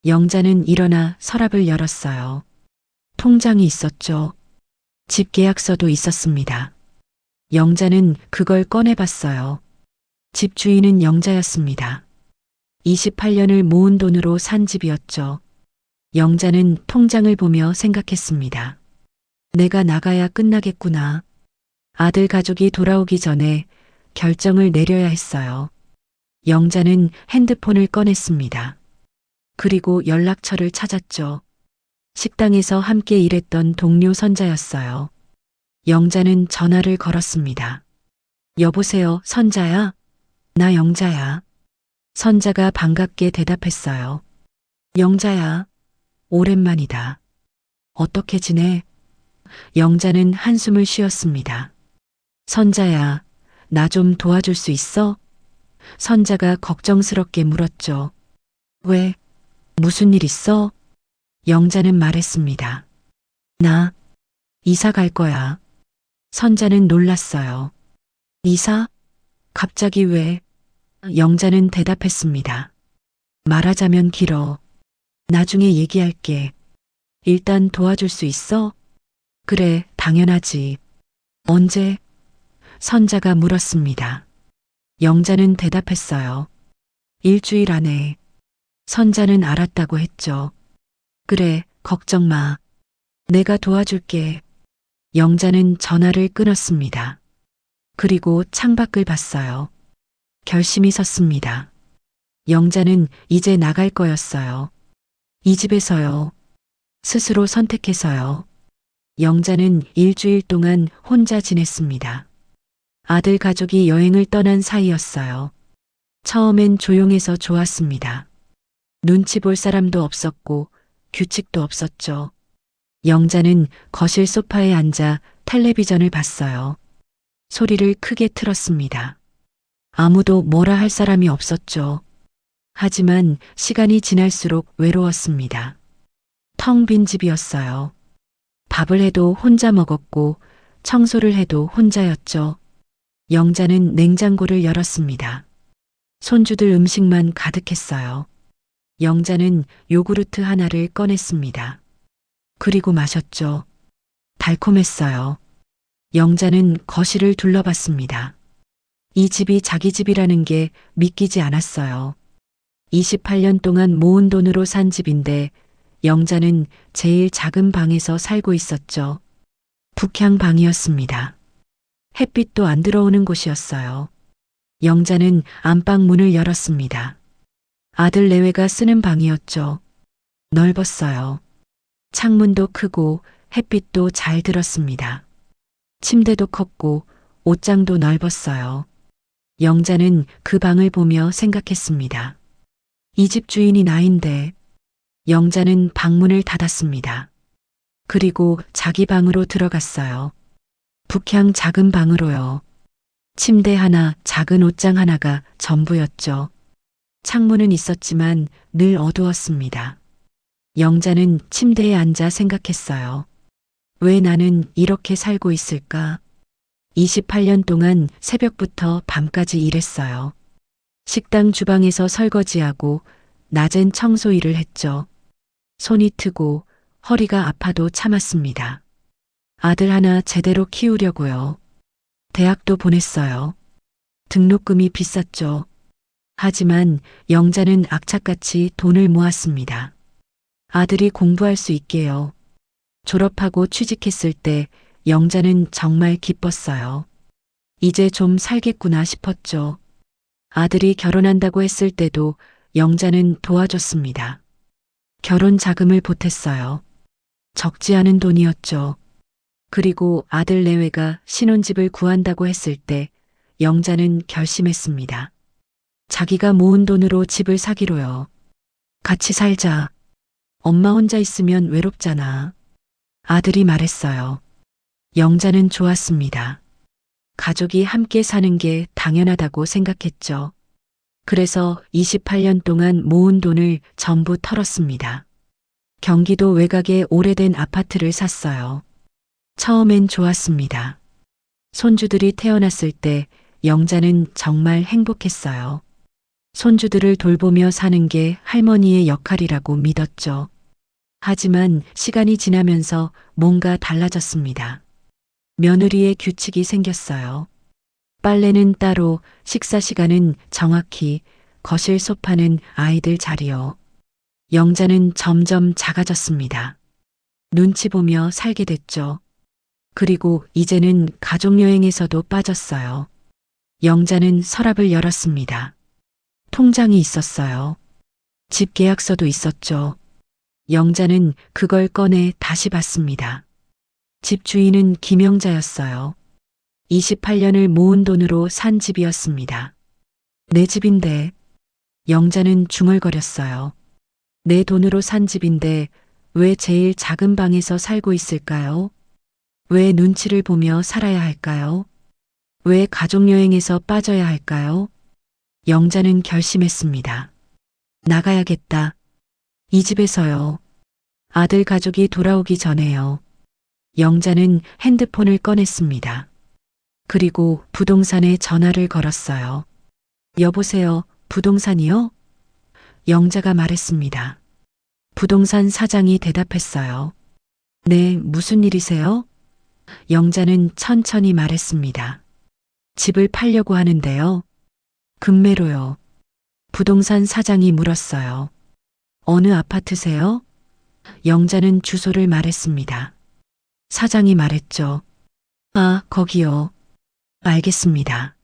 영자는 일어나 서랍을 열었어요. 통장이 있었죠. 집 계약서도 있었습니다. 영자는 그걸 꺼내봤어요. 집 주인은 영자였습니다. 28년을 모은 돈으로 산 집이었죠. 영자는 통장을 보며 생각했습니다. 내가 나가야 끝나겠구나. 아들 가족이 돌아오기 전에 결정을 내려야 했어요. 영자는 핸드폰을 꺼냈습니다. 그리고 연락처를 찾았죠. 식당에서 함께 일했던 동료 선자였어요. 영자는 전화를 걸었습니다. 여보세요, 선자야? 나 영자야. 선자가 반갑게 대답했어요. 영자야, 오랜만이다. 어떻게 지내? 영자는 한숨을 쉬었습니다. 선자야, 나 좀 도와줄 수 있어? 선자가 걱정스럽게 물었죠. 왜? 무슨 일 있어? 영자는 말했습니다. 나 이사 갈 거야. 선자는 놀랐어요. 이사? 갑자기 왜? 영자는 대답했습니다. 말하자면 길어. 나중에 얘기할게. 일단 도와줄 수 있어? 그래, 당연하지. 언제? 선자가 물었습니다. 영자는 대답했어요. 일주일 안에. 선자는 알았다고 했죠. 그래, 걱정 마. 내가 도와줄게. 영자는 전화를 끊었습니다. 그리고 창밖을 봤어요. 결심이 섰습니다. 영자는 이제 나갈 거였어요. 이 집에서요. 스스로 선택해서요. 영자는 일주일 동안 혼자 지냈습니다. 아들 가족이 여행을 떠난 사이였어요. 처음엔 조용해서 좋았습니다. 눈치 볼 사람도 없었고 규칙도 없었죠. 영자는 거실 소파에 앉아 텔레비전을 봤어요. 소리를 크게 틀었습니다. 아무도 뭐라 할 사람이 없었죠. 하지만 시간이 지날수록 외로웠습니다. 텅 빈 집이었어요. 밥을 해도 혼자 먹었고 청소를 해도 혼자였죠. 영자는 냉장고를 열었습니다. 손주들 음식만 가득했어요. 영자는 요구르트 하나를 꺼냈습니다. 그리고 마셨죠. 달콤했어요. 영자는 거실을 둘러봤습니다. 이 집이 자기 집이라는 게 믿기지 않았어요. 28년 동안 모은 돈으로 산 집인데 영자는 제일 작은 방에서 살고 있었죠. 북향 방이었습니다. 햇빛도 안 들어오는 곳이었어요. 영자는 안방 문을 열었습니다. 아들 내외가 쓰는 방이었죠. 넓었어요. 창문도 크고 햇빛도 잘 들었습니다. 침대도 컸고 옷장도 넓었어요. 영자는 그 방을 보며 생각했습니다. 이 집 주인이 나인데. 영자는 방문을 닫았습니다. 그리고 자기 방으로 들어갔어요. 북향 작은 방으로요. 침대 하나, 작은 옷장 하나가 전부였죠. 창문은 있었지만 늘 어두웠습니다. 영자는 침대에 앉아 생각했어요. 왜 나는 이렇게 살고 있을까? 28년 동안 새벽부터 밤까지 일했어요. 식당 주방에서 설거지하고 낮엔 청소 일을 했죠. 손이 트고 허리가 아파도 참았습니다. 아들 하나 제대로 키우려고요. 대학도 보냈어요. 등록금이 비쌌죠. 하지만 영자는 악착같이 돈을 모았습니다. 아들이 공부할 수 있게요. 졸업하고 취직했을 때 영자는 정말 기뻤어요. 이제 좀 살겠구나 싶었죠. 아들이 결혼한다고 했을 때도 영자는 도와줬습니다. 결혼 자금을 보탰어요. 적지 않은 돈이었죠. 그리고 아들 내외가 신혼집을 구한다고 했을 때 영자는 결심했습니다. 자기가 모은 돈으로 집을 사기로요. 같이 살자. 엄마 혼자 있으면 외롭잖아. 아들이 말했어요. 영자는 좋았습니다. 가족이 함께 사는 게 당연하다고 생각했죠. 그래서 28년 동안 모은 돈을 전부 털었습니다. 경기도 외곽에 오래된 아파트를 샀어요. 처음엔 좋았습니다. 손주들이 태어났을 때 영자는 정말 행복했어요. 손주들을 돌보며 사는 게 할머니의 역할이라고 믿었죠. 하지만 시간이 지나면서 뭔가 달라졌습니다. 며느리의 규칙이 생겼어요. 빨래는 따로, 식사 시간은 정확히, 거실 소파는 아이들 자리요. 영자는 점점 작아졌습니다. 눈치 보며 살게 됐죠. 그리고 이제는 가족여행에서도 빠졌어요. 영자는 서랍을 열었습니다. 통장이 있었어요. 집 계약서도 있었죠. 영자는 그걸 꺼내 다시 봤습니다. 집 주인은 김영자였어요. 28년을 모은 돈으로 산 집이었습니다. 내 집인데. 영자는 중얼거렸어요. 내 돈으로 산 집인데 왜 제일 작은 방에서 살고 있을까요? 왜 눈치를 보며 살아야 할까요? 왜 가족여행에서 빠져야 할까요? 영자는 결심했습니다. 나가야겠다. 이 집에서요. 아들 가족이 돌아오기 전에요. 영자는 핸드폰을 꺼냈습니다. 그리고 부동산에 전화를 걸었어요. 여보세요, 부동산이요? 영자가 말했습니다. 부동산 사장이 대답했어요. 네, 무슨 일이세요? 영자는 천천히 말했습니다. 집을 팔려고 하는데요. 금매로요. 부동산 사장이 물었어요. 어느 아파트세요? 영자는 주소를 말했습니다. 사장이 말했죠. 아, 거기요. 알겠습니다.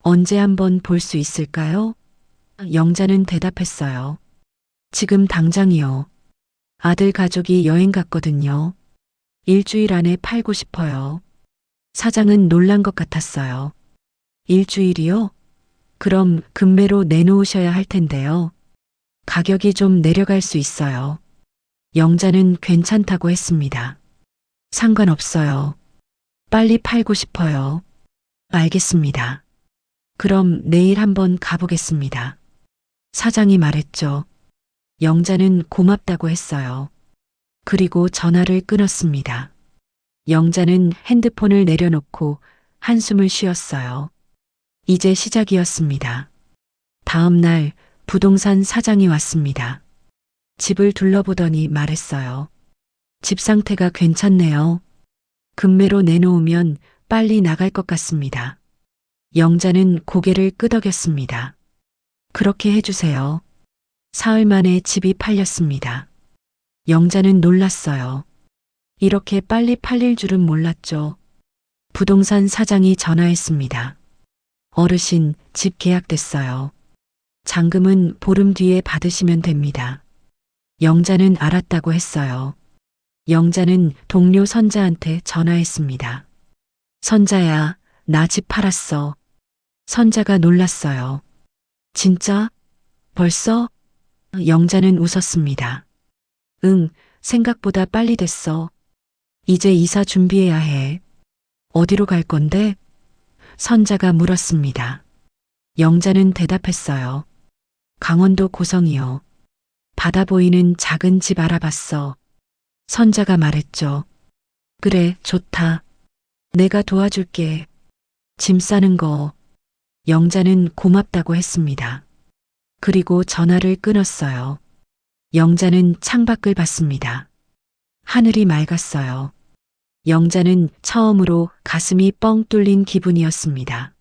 언제 한번 볼 수 있을까요? 영자는 대답했어요. 지금 당장이요. 아들 가족이 여행 갔거든요. 일주일 안에 팔고 싶어요. 사장은 놀란 것 같았어요. 일주일이요? 그럼 금매로 내놓으셔야 할 텐데요. 가격이 좀 내려갈 수 있어요. 영자는 괜찮다고 했습니다. 상관없어요. 빨리 팔고 싶어요. 알겠습니다. 그럼 내일 한번 가보겠습니다. 사장이 말했죠. 영자는 고맙다고 했어요. 그리고 전화를 끊었습니다. 영자는 핸드폰을 내려놓고 한숨을 쉬었어요. 이제 시작이었습니다. 다음 날 부동산 사장이 왔습니다. 집을 둘러보더니 말했어요. 집 상태가 괜찮네요. 금매로 내놓으면 빨리 나갈 것 같습니다. 영자는 고개를 끄덕였습니다. 그렇게 해주세요. 사흘 만에 집이 팔렸습니다. 영자는 놀랐어요. 이렇게 빨리 팔릴 줄은 몰랐죠. 부동산 사장이 전화했습니다. 어르신, 집 계약됐어요. 잔금은 보름 뒤에 받으시면 됩니다. 영자는 알았다고 했어요. 영자는 동료 선자한테 전화했습니다. 선자야, 나 집 팔았어. 선자가 놀랐어요. 진짜? 벌써? 영자는 웃었습니다. 응, 생각보다 빨리 됐어. 이제 이사 준비해야 해. 어디로 갈 건데? 선자가 물었습니다. 영자는 대답했어요. 강원도 고성이요. 바다 보이는 작은 집 알아봤어. 선자가 말했죠. 그래, 좋다. 내가 도와줄게. 짐 싸는 거. 영자는 고맙다고 했습니다. 그리고 전화를 끊었어요. 영자는 창밖을 봤습니다. 하늘이 맑았어요. 영자는 처음으로 가슴이 뻥 뚫린 기분이었습니다.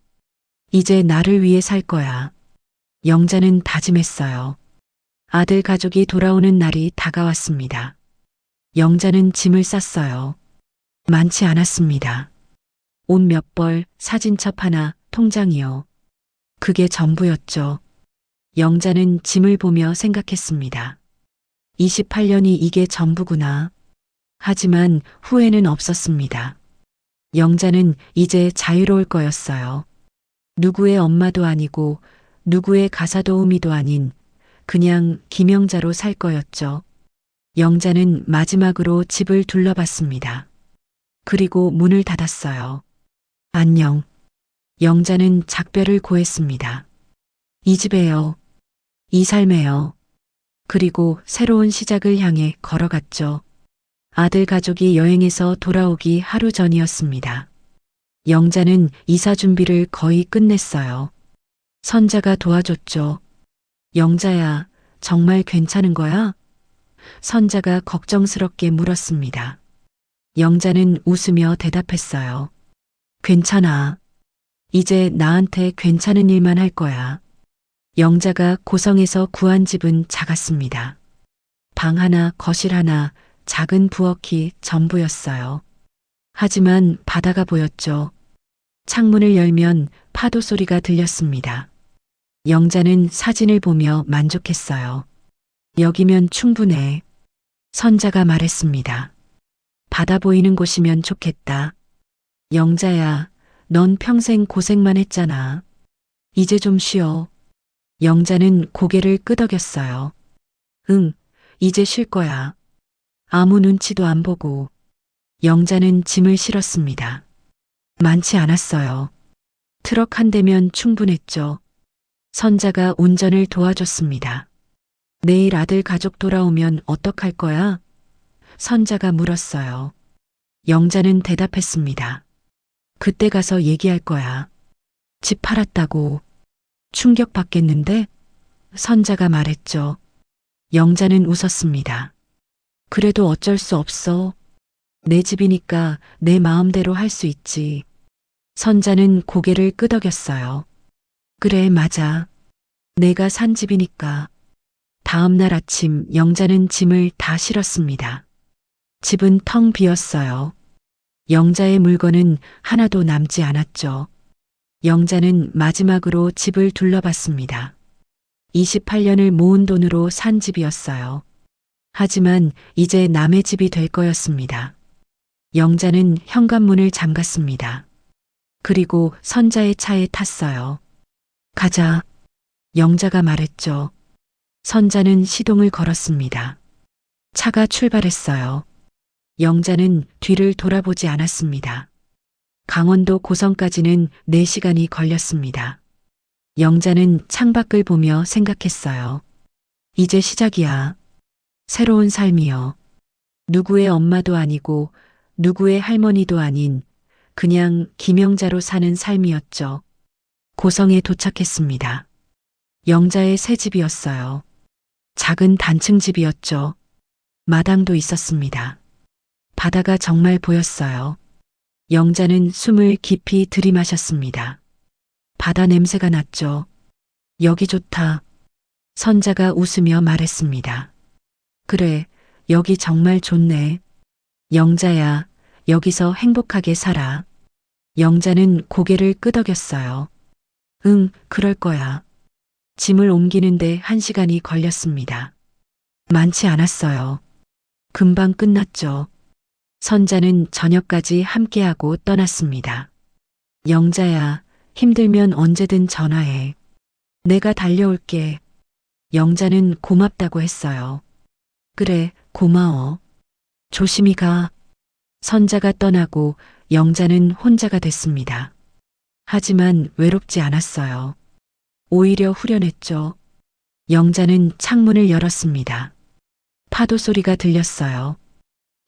이제 나를 위해 살 거야. 영자는 다짐했어요. 아들 가족이 돌아오는 날이 다가왔습니다. 영자는 짐을 쌌어요. 많지 않았습니다. 옷 몇 벌, 사진첩 하나, 통장이요. 그게 전부였죠. 영자는 짐을 보며 생각했습니다. 28년이 이게 전부구나. 하지만 후회는 없었습니다. 영자는 이제 자유로울 거였어요. 누구의 엄마도 아니고 누구의 가사도우미도 아닌 그냥 김영자로 살 거였죠. 영자는 마지막으로 집을 둘러봤습니다. 그리고 문을 닫았어요. 안녕. 영자는 작별을 고했습니다. 이 집에요. 이 삶에요. 그리고 새로운 시작을 향해 걸어갔죠. 아들 가족이 여행에서 돌아오기 하루 전이었습니다. 영자는 이사 준비를 거의 끝냈어요. 선자가 도와줬죠. 영자야, 정말 괜찮은 거야? 선자가 걱정스럽게 물었습니다. 영자는 웃으며 대답했어요. 괜찮아. 이제 나한테 괜찮은 일만 할 거야. 영자가 고성에서 구한 집은 작았습니다. 방 하나, 거실 하나, 작은 부엌이 전부였어요. 하지만 바다가 보였죠. 창문을 열면 파도 소리가 들렸습니다. 영자는 사진을 보며 만족했어요. 여기면 충분해. 선자가 말했습니다. 바다 보이는 곳이면 좋겠다. 영자야, 넌 평생 고생만 했잖아. 이제 좀 쉬어. 영자는 고개를 끄덕였어요. 응, 이제 쉴 거야. 아무 눈치도 안 보고. 영자는 짐을 실었습니다. 많지 않았어요. 트럭 한 대면 충분했죠. 선자가 운전을 도와줬습니다. 내일 아들 가족 돌아오면 어떡할 거야? 선자가 물었어요. 영자는 대답했습니다. 그때 가서 얘기할 거야. 집 팔았다고. 충격받겠는데? 선자가 말했죠. 영자는 웃었습니다. 그래도 어쩔 수 없어. 내 집이니까 내 마음대로 할 수 있지. 선자는 고개를 끄덕였어요. 그래, 맞아. 내가 산 집이니까. 다음 날 아침 영자는 짐을 다 실었습니다. 집은 텅 비었어요. 영자의 물건은 하나도 남지 않았죠. 영자는 마지막으로 집을 둘러봤습니다. 28년을 모은 돈으로 산 집이었어요. 하지만 이제 남의 집이 될 거였습니다. 영자는 현관문을 잠갔습니다. 그리고 선자의 차에 탔어요. 가자. 영자가 말했죠. 선자는 시동을 걸었습니다. 차가 출발했어요. 영자는 뒤를 돌아보지 않았습니다. 강원도 고성까지는 4시간이 걸렸습니다. 영자는 창밖을 보며 생각했어요. 이제 시작이야. 새로운 삶이요. 누구의 엄마도 아니고 누구의 할머니도 아닌 그냥 김영자로 사는 삶이었죠. 고성에 도착했습니다. 영자의 새 집이었어요. 작은 단층 집이었죠. 마당도 있었습니다. 바다가 정말 보였어요. 영자는 숨을 깊이 들이마셨습니다. 바다 냄새가 났죠. 여기 좋다. 선자가 웃으며 말했습니다. 그래, 여기 정말 좋네. 영자야, 여기서 행복하게 살아. 영자는 고개를 끄덕였어요. 응, 그럴 거야. 짐을 옮기는데 1시간이 걸렸습니다. 많지 않았어요. 금방 끝났죠. 선자는 저녁까지 함께하고 떠났습니다. 영자야, 힘들면 언제든 전화해. 내가 달려올게. 영자는 고맙다고 했어요. 그래, 고마워. 조심히 가. 선자가 떠나고 영자는 혼자가 됐습니다. 하지만 외롭지 않았어요. 오히려 후련했죠. 영자는 창문을 열었습니다. 파도 소리가 들렸어요.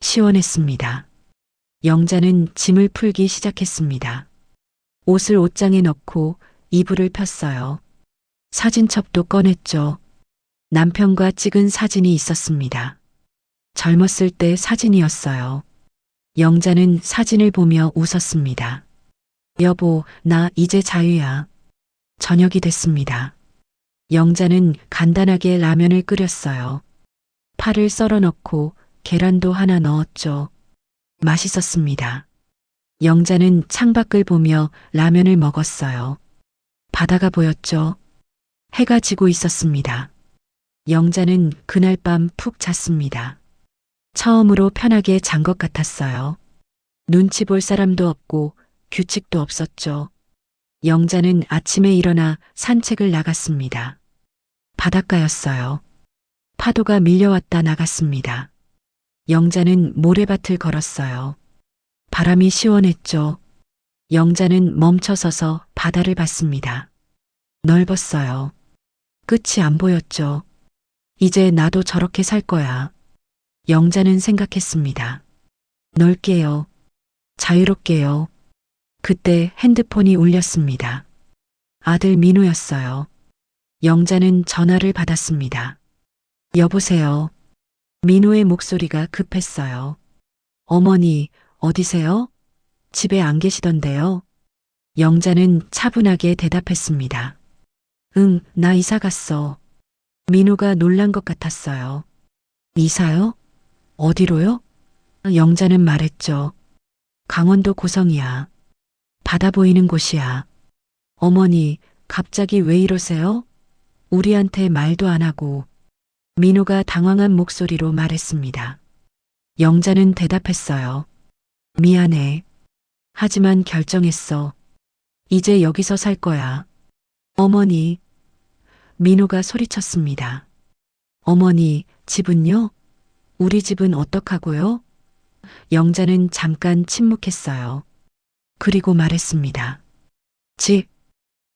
시원했습니다. 영자는 짐을 풀기 시작했습니다. 옷을 옷장에 넣고 이불을 폈어요. 사진첩도 꺼냈죠. 남편과 찍은 사진이 있었습니다. 젊었을 때 사진이었어요. 영자는 사진을 보며 웃었습니다. 여보, 나 이제 자유야. 저녁이 됐습니다. 영자는 간단하게 라면을 끓였어요. 파를 썰어 넣고 계란도 하나 넣었죠. 맛있었습니다. 영자는 창밖을 보며 라면을 먹었어요. 바다가 보였죠. 해가 지고 있었습니다. 영자는 그날 밤 푹 잤습니다. 처음으로 편하게 잔 것 같았어요. 눈치 볼 사람도 없고 규칙도 없었죠. 영자는 아침에 일어나 산책을 나갔습니다. 바닷가였어요. 파도가 밀려왔다 나갔습니다. 영자는 모래밭을 걸었어요. 바람이 시원했죠. 영자는 멈춰서서 바다를 봤습니다. 넓었어요. 끝이 안 보였죠. 이제 나도 저렇게 살 거야. 영자는 생각했습니다. 넓게요. 자유롭게요. 그때 핸드폰이 울렸습니다. 아들 민우였어요. 영자는 전화를 받았습니다. 여보세요. 민우의 목소리가 급했어요. 어머니, 어디세요? 집에 안 계시던데요. 영자는 차분하게 대답했습니다. 응, 나 이사 갔어. 민우가 놀란 것 같았어요. 이사요? 어디로요? 영자는 말했죠. 강원도 고성이야. 바다 보이는 곳이야. 어머니, 갑자기 왜 이러세요? 우리한테 말도 안 하고. 민호가 당황한 목소리로 말했습니다. 영자는 대답했어요. 미안해. 하지만 결정했어. 이제 여기서 살 거야. 어머니. 민호가 소리쳤습니다. 어머니, 집은요? 우리 집은 어떡하고요? 영자는 잠깐 침묵했어요. 그리고 말했습니다. 집,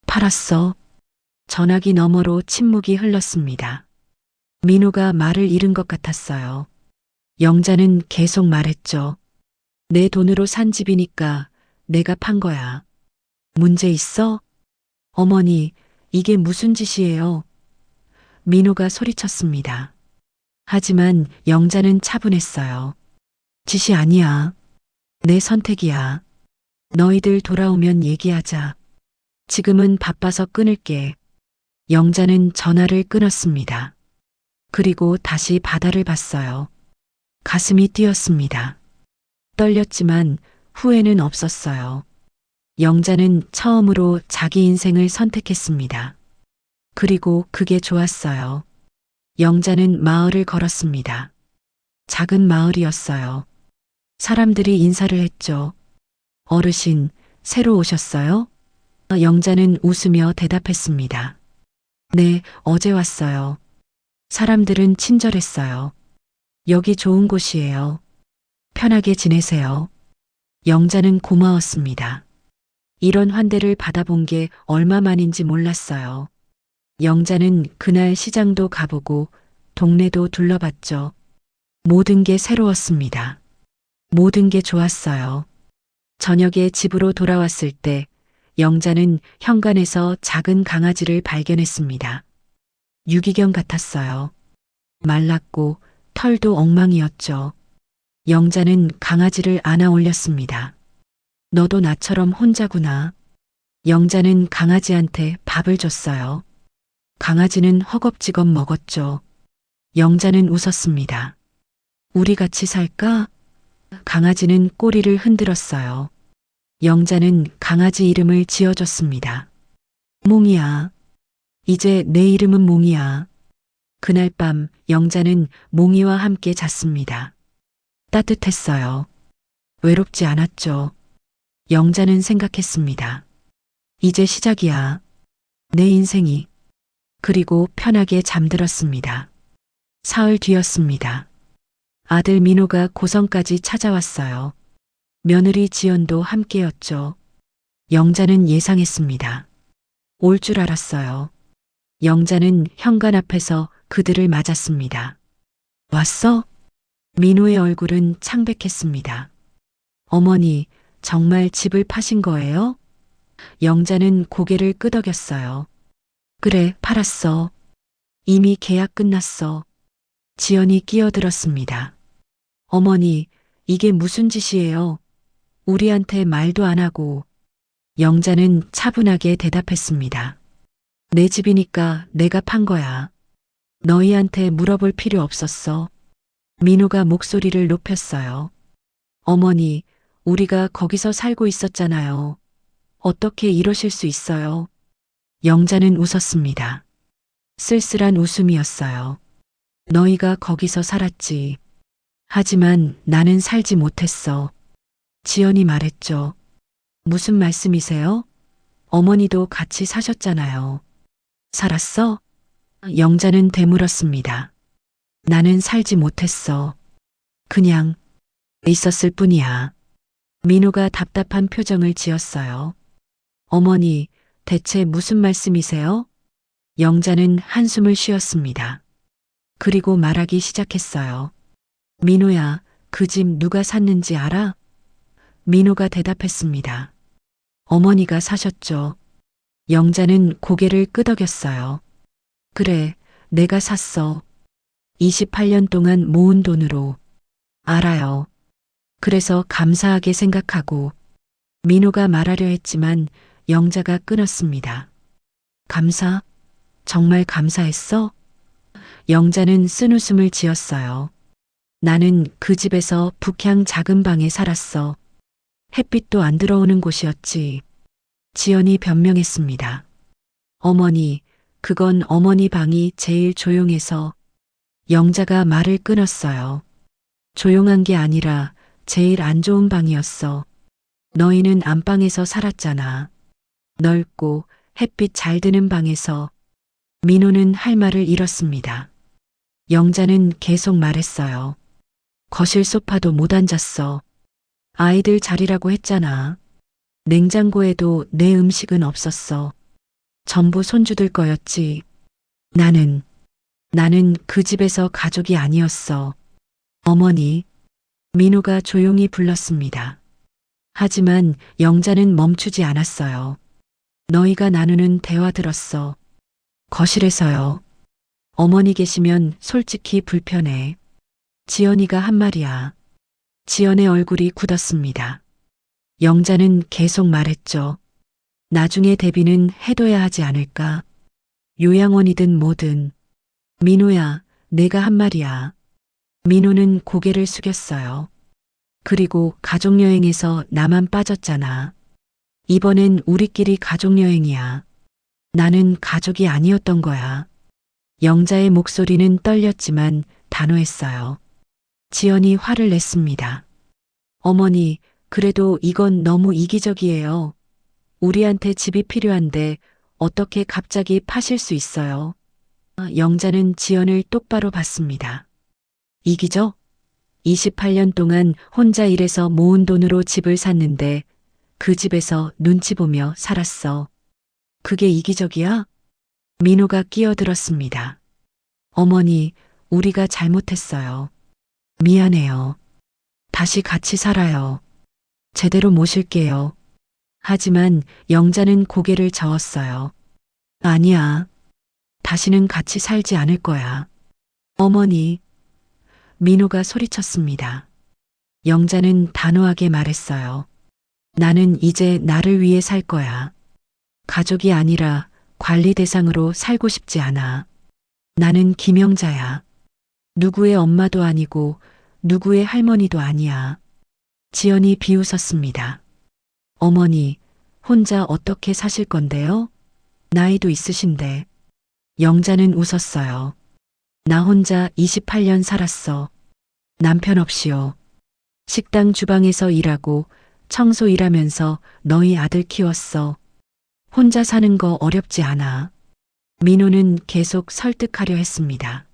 팔았어. 전화기 너머로 침묵이 흘렀습니다. 민호가 말을 잃은 것 같았어요. 영자는 계속 말했죠. 내 돈으로 산 집이니까 내가 판 거야. 문제 있어? 어머니, 이게 무슨 짓이에요? 민호가 소리쳤습니다. 하지만 영자는 차분했어요. 짓이 아니야. 내 선택이야. 너희들 돌아오면 얘기하자. 지금은 바빠서 끊을게. 영자는 전화를 끊었습니다. 그리고 다시 바다를 봤어요. 가슴이 뛰었습니다. 떨렸지만 후회는 없었어요. 영자는 처음으로 자기 인생을 선택했습니다. 그리고 그게 좋았어요. 영자는 마을을 걸었습니다. 작은 마을이었어요. 사람들이 인사를 했죠. 어르신, 새로 오셨어요? 영자는 웃으며 대답했습니다. 네, 어제 왔어요. 사람들은 친절했어요. 여기 좋은 곳이에요. 편하게 지내세요. 영자는 고마웠습니다. 이런 환대를 받아본 게 얼마만인지 몰랐어요. 영자는 그날 시장도 가보고 동네도 둘러봤죠. 모든 게 새로웠습니다. 모든 게 좋았어요. 저녁에 집으로 돌아왔을 때 영자는 현관에서 작은 강아지를 발견했습니다. 유기견 같았어요. 말랐고 털도 엉망이었죠. 영자는 강아지를 안아 올렸습니다. 너도 나처럼 혼자구나. 영자는 강아지한테 밥을 줬어요. 강아지는 허겁지겁 먹었죠. 영자는 웃었습니다. 우리 같이 살까? 강아지는 꼬리를 흔들었어요. 영자는 강아지 이름을 지어줬습니다. 몽이야. 이제 내 이름은 몽이야. 그날 밤 영자는 몽이와 함께 잤습니다. 따뜻했어요. 외롭지 않았죠. 영자는 생각했습니다. 이제 시작이야. 내 인생이. 그리고 편하게 잠들었습니다. 사흘 뒤였습니다. 아들 민호가 고성까지 찾아왔어요. 며느리 지연도 함께였죠. 영자는 예상했습니다. 올 줄 알았어요. 영자는 현관 앞에서 그들을 맞았습니다. 왔어? 민호의 얼굴은 창백했습니다. 어머니, 정말 집을 파신 거예요? 영자는 고개를 끄덕였어요. 그래, 팔았어. 이미 계약 끝났어. 지연이 끼어들었습니다. 어머니, 이게 무슨 짓이에요? 우리한테 말도 안 하고. 영자는 차분하게 대답했습니다. 내 집이니까 내가 판 거야. 너희한테 물어볼 필요 없었어. 민호가 목소리를 높였어요. 어머니, 우리가 거기서 살고 있었잖아요. 어떻게 이러실 수 있어요? 영자는 웃었습니다. 쓸쓸한 웃음이었어요. 너희가 거기서 살았지. 하지만 나는 살지 못했어. 지연이 말했죠. 무슨 말씀이세요? 어머니도 같이 사셨잖아요. 살았어? 영자는 되물었습니다. 나는 살지 못했어. 그냥 있었을 뿐이야. 민호가 답답한 표정을 지었어요. 어머니, 대체 무슨 말씀이세요? 영자는 한숨을 쉬었습니다. 그리고 말하기 시작했어요. 민호야, 그 집 누가 샀는지 알아? 민호가 대답했습니다. 어머니가 사셨죠. 영자는 고개를 끄덕였어요. 그래, 내가 샀어. 28년 동안 모은 돈으로. 알아요. 그래서 감사하게 생각하고. 민호가 말하려 했지만 영자가 끊었습니다. 감사? 정말 감사했어? 영자는 쓴웃음을 지었어요. 나는 그 집에서 북향 작은 방에 살았어. 햇빛도 안 들어오는 곳이었지. 지연이 변명했습니다. 어머니, 그건 어머니 방이 제일 조용해서. 영자가 말을 끊었어요. 조용한 게 아니라 제일 안 좋은 방이었어. 너희는 안방에서 살았잖아. 넓고 햇빛 잘 드는 방에서. 민호는 할 말을 잃었습니다. 영자는 계속 말했어요. 거실 소파도 못 앉았어. 아이들 자리라고 했잖아. 냉장고에도 내 음식은 없었어. 전부 손주들 거였지. 나는 그 집에서 가족이 아니었어. 어머니, 민호가 조용히 불렀습니다. 하지만 영자는 멈추지 않았어요. 너희가 나누는 대화 들었어. 거실에서요. 어머니 계시면 솔직히 불편해. 지연이가 한 말이야. 지연의 얼굴이 굳었습니다. 영자는 계속 말했죠. 나중에 대비는 해둬야 하지 않을까? 요양원이든 뭐든. 민호야, 내가 한 말이야. 민호는 고개를 숙였어요. 그리고 가족여행에서 나만 빠졌잖아. 이번엔 우리끼리 가족여행이야. 나는 가족이 아니었던 거야. 영자의 목소리는 떨렸지만 단호했어요. 지연이 화를 냈습니다. 어머니, 그래도 이건 너무 이기적이에요. 우리한테 집이 필요한데 어떻게 갑자기 파실 수 있어요? 영자는 지연을 똑바로 봤습니다. 이기적? 28년 동안 혼자 일해서 모은 돈으로 집을 샀는데 그 집에서 눈치 보며 살았어. 그게 이기적이야? 민호가 끼어들었습니다. 어머니, 우리가 잘못했어요. 미안해요. 다시 같이 살아요. 제대로 모실게요. 하지만 영자는 고개를 저었어요. 아니야. 다시는 같이 살지 않을 거야. 어머니. 민호가 소리쳤습니다. 영자는 단호하게 말했어요. 나는 이제 나를 위해 살 거야. 가족이 아니라 관리 대상으로 살고 싶지 않아. 나는 김영자야. 누구의 엄마도 아니고 누구의 할머니도 아니야. 지연이 비웃었습니다. 어머니, 혼자 어떻게 사실 건데요? 나이도 있으신데. 영자는 웃었어요. 나 혼자 28년 살았어. 남편 없이요. 식당 주방에서 일하고 청소 일하면서 너희 아들 키웠어. 혼자 사는 거 어렵지 않아. 민호는 계속 설득하려 했습니다.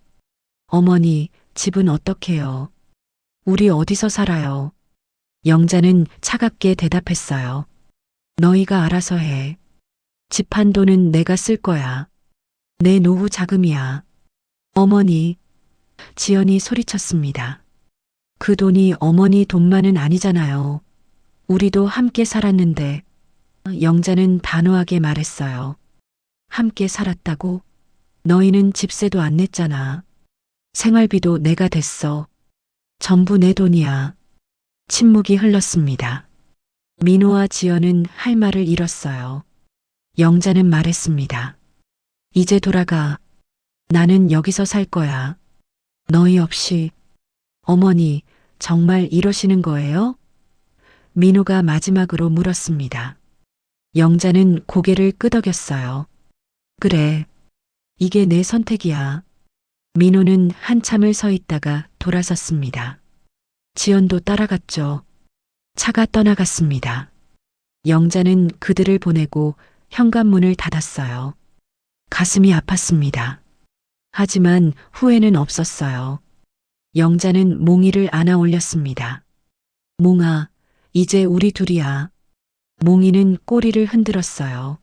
어머니, 집은 어떡해요? 우리 어디서 살아요? 영자는 차갑게 대답했어요. 너희가 알아서 해. 집 한 돈은 내가 쓸 거야. 내 노후 자금이야. 어머니, 지연이 소리쳤습니다. 그 돈이 어머니 돈만은 아니잖아요. 우리도 함께 살았는데. 영자는 단호하게 말했어요. 함께 살았다고? 너희는 집세도 안 냈잖아. 생활비도 내가 댔어. 전부 내 돈이야. 침묵이 흘렀습니다. 민호와 지연은 할 말을 잃었어요. 영자는 말했습니다. 이제 돌아가. 나는 여기서 살 거야. 너희 없이. 어머니, 정말 이러시는 거예요? 민호가 마지막으로 물었습니다. 영자는 고개를 끄덕였어요. 그래. 이게 내 선택이야. 민호는 한참을 서 있다가 돌아섰습니다. 지연도 따라갔죠. 차가 떠나갔습니다. 영자는 그들을 보내고 현관문을 닫았어요. 가슴이 아팠습니다. 하지만 후회는 없었어요. 영자는 몽이를 안아 올렸습니다. 몽아, 이제 우리 둘이야. 몽이는 꼬리를 흔들었어요.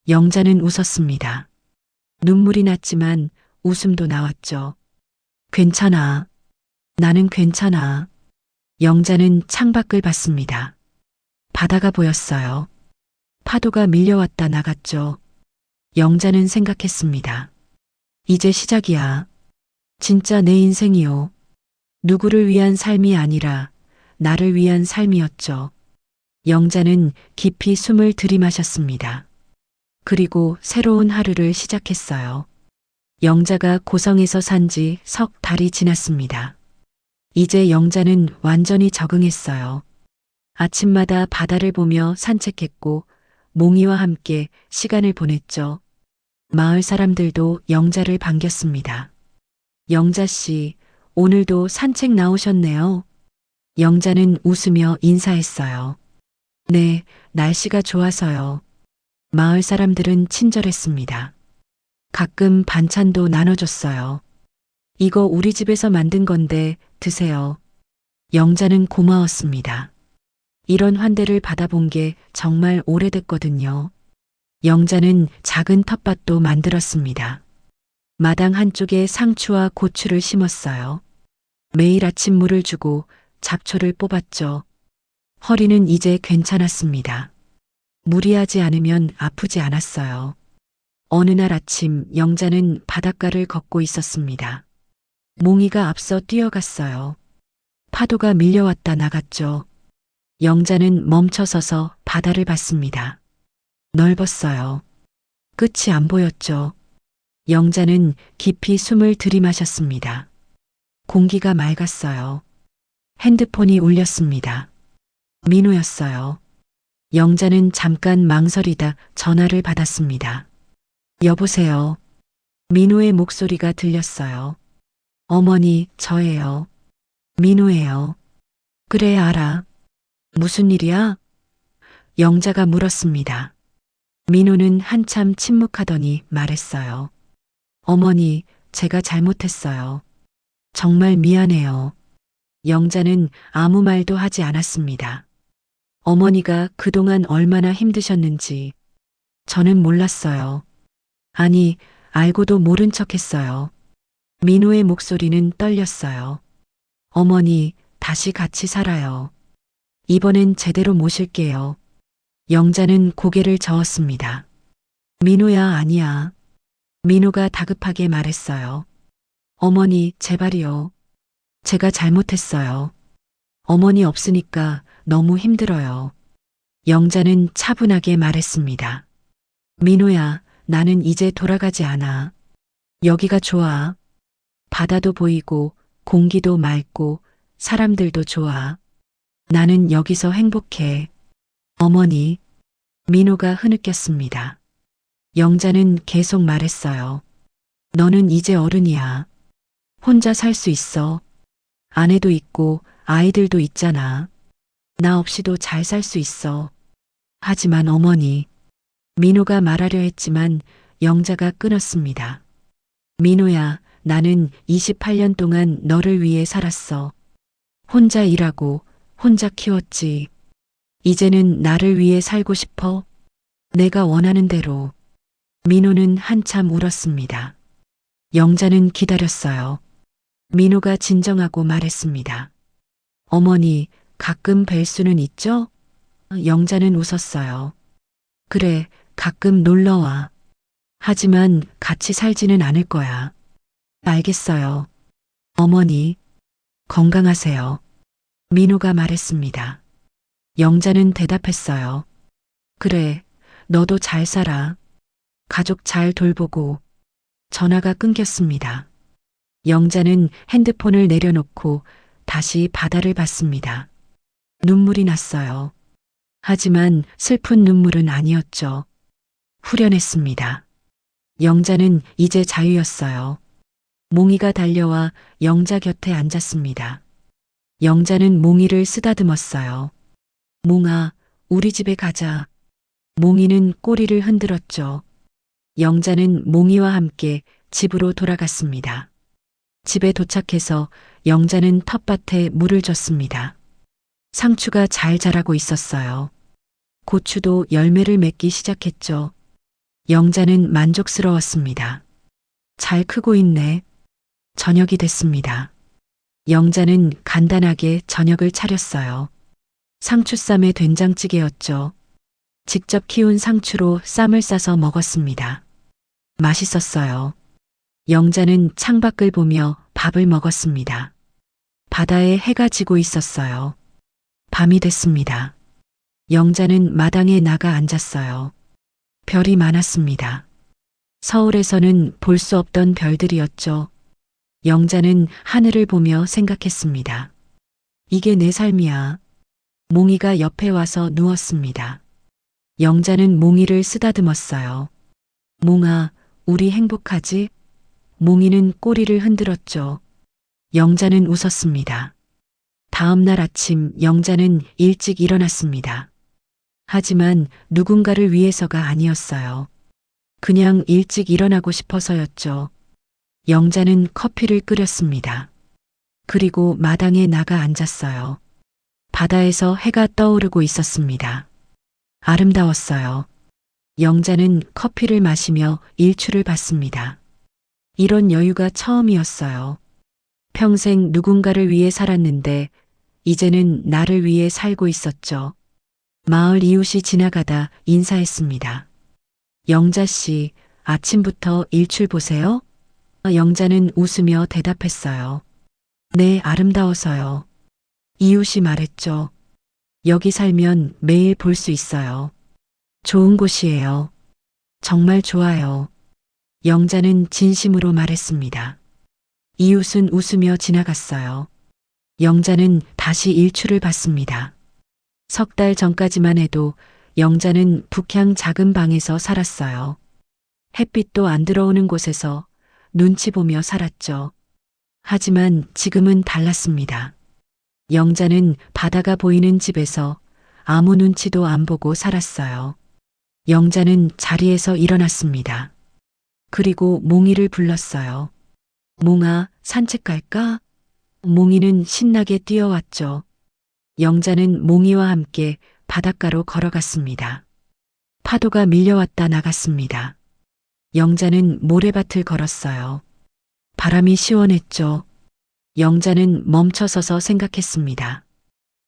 영자는 웃었습니다. 눈물이 났지만 웃음도 나왔죠. 괜찮아. 나는 괜찮아. 영자는 창밖을 봤습니다. 바다가 보였어요. 파도가 밀려왔다 나갔죠. 영자는 생각했습니다. 이제 시작이야. 진짜 내 인생이요. 누구를 위한 삶이 아니라 나를 위한 삶이었죠. 영자는 깊이 숨을 들이마셨습니다. 그리고 새로운 하루를 시작했어요. 영자가 고성에서 산 지 석 달이 지났습니다. 이제 영자는 완전히 적응했어요. 아침마다 바다를 보며 산책했고 몽이와 함께 시간을 보냈죠. 마을 사람들도 영자를 반겼습니다. 영자 씨, 오늘도 산책 나오셨네요. 영자는 웃으며 인사했어요. 네, 날씨가 좋아서요. 마을 사람들은 친절했습니다. 가끔 반찬도 나눠줬어요. 이거 우리 집에서 만든 건데 드세요. 영자는 고마웠습니다. 이런 환대를 받아본 게 정말 오래됐거든요. 영자는 작은 텃밭도 만들었습니다. 마당 한쪽에 상추와 고추를 심었어요. 매일 아침 물을 주고 잡초를 뽑았죠. 허리는 이제 괜찮았습니다. 무리하지 않으면 아프지 않았어요. 어느 날 아침 영자는 바닷가를 걷고 있었습니다. 몽이가 앞서 뛰어갔어요. 파도가 밀려왔다 나갔죠. 영자는 멈춰서서 바다를 봤습니다. 넓었어요. 끝이 안 보였죠. 영자는 깊이 숨을 들이마셨습니다. 공기가 맑았어요. 핸드폰이 울렸습니다. 민호였어요. 영자는 잠깐 망설이다 전화를 받았습니다. 여보세요. 민호의 목소리가 들렸어요. 어머니, 저예요. 민호예요. 그래, 알아. 무슨 일이야? 영자가 물었습니다. 민호는 한참 침묵하더니 말했어요. 어머니, 제가 잘못했어요. 정말 미안해요. 영자는 아무 말도 하지 않았습니다. 어머니가 그동안 얼마나 힘드셨는지 저는 몰랐어요. 아니, 알고도 모른 척 했어요. 민호의 목소리는 떨렸어요. 어머니, 다시 같이 살아요. 이번엔 제대로 모실게요. 영자는 고개를 저었습니다. 민호야, 아니야. 민호가 다급하게 말했어요. 어머니, 제발이요. 제가 잘못했어요. 어머니 없으니까 너무 힘들어요. 영자는 차분하게 말했습니다. 민호야, 나는 이제 돌아가지 않아. 여기가 좋아. 바다도 보이고 공기도 맑고 사람들도 좋아. 나는 여기서 행복해. 어머니. 민호가 흐느꼈습니다. 영자는 계속 말했어요. 너는 이제 어른이야. 혼자 살 수 있어. 아내도 있고 아이들도 있잖아. 나 없이도 잘 살 수 있어. 하지만 어머니. 민호가 말하려 했지만 영자가 끊었습니다. 민호야, 나는 28년 동안 너를 위해 살았어. 혼자 일하고 혼자 키웠지. 이제는 나를 위해 살고 싶어. 내가 원하는 대로. 민호는 한참 울었습니다. 영자는 기다렸어요. 민호가 진정하고 말했습니다. 어머니, 가끔 뵐 수는 있죠? 영자는 웃었어요. 그래, 가끔 놀러와. 하지만 같이 살지는 않을 거야. 알겠어요. 어머니, 건강하세요. 민호가 말했습니다. 영자는 대답했어요. 그래, 너도 잘 살아. 가족 잘 돌보고. 전화가 끊겼습니다. 영자는 핸드폰을 내려놓고 다시 바다를 봤습니다. 눈물이 났어요. 하지만 슬픈 눈물은 아니었죠. 후련했습니다. 영자는 이제 자유였어요. 몽이가 달려와 영자 곁에 앉았습니다. 영자는 몽이를 쓰다듬었어요. 몽아, 우리 집에 가자. 몽이는 꼬리를 흔들었죠. 영자는 몽이와 함께 집으로 돌아갔습니다. 집에 도착해서 영자는 텃밭에 물을 줬습니다. 상추가 잘 자라고 있었어요. 고추도 열매를 맺기 시작했죠. 영자는 만족스러웠습니다. 잘 크고 있네. 저녁이 됐습니다. 영자는 간단하게 저녁을 차렸어요. 상추쌈에 된장찌개였죠. 직접 키운 상추로 쌈을 싸서 먹었습니다. 맛있었어요. 영자는 창밖을 보며 밥을 먹었습니다. 바다에 해가 지고 있었어요. 밤이 됐습니다. 영자는 마당에 나가 앉았어요. 별이 많았습니다. 서울에서는 볼 수 없던 별들이었죠. 영자는 하늘을 보며 생각했습니다. 이게 내 삶이야. 몽이가 옆에 와서 누웠습니다. 영자는 몽이를 쓰다듬었어요. 몽아, 우리 행복하지? 몽이는 꼬리를 흔들었죠. 영자는 웃었습니다. 다음 날 아침 영자는 일찍 일어났습니다. 하지만 누군가를 위해서가 아니었어요. 그냥 일찍 일어나고 싶어서였죠. 영자는 커피를 끓였습니다. 그리고 마당에 나가 앉았어요. 바다에서 해가 떠오르고 있었습니다. 아름다웠어요. 영자는 커피를 마시며 일출을 봤습니다. 이런 여유가 처음이었어요. 평생 누군가를 위해 살았는데 이제는 나를 위해 살고 있었죠. 마을 이웃이 지나가다 인사했습니다. 영자 씨, 아침부터 일출 보세요? 영자는 웃으며 대답했어요. 네, 아름다워서요. 이웃이 말했죠. 여기 살면 매일 볼 수 있어요. 좋은 곳이에요. 정말 좋아요. 영자는 진심으로 말했습니다. 이웃은 웃으며 지나갔어요. 영자는 다시 일출을 봤습니다. 석 달 전까지만 해도 영자는 북향 작은 방에서 살았어요. 햇빛도 안 들어오는 곳에서 눈치 보며 살았죠. 하지만 지금은 달랐습니다. 영자는 바다가 보이는 집에서 아무 눈치도 안 보고 살았어요. 영자는 자리에서 일어났습니다. 그리고 몽이를 불렀어요. 몽아, 산책 갈까? 몽이는 신나게 뛰어왔죠. 영자는 몽이와 함께 바닷가로 걸어갔습니다. 파도가 밀려왔다 나갔습니다. 영자는 모래밭을 걸었어요. 바람이 시원했죠. 영자는 멈춰서서 생각했습니다.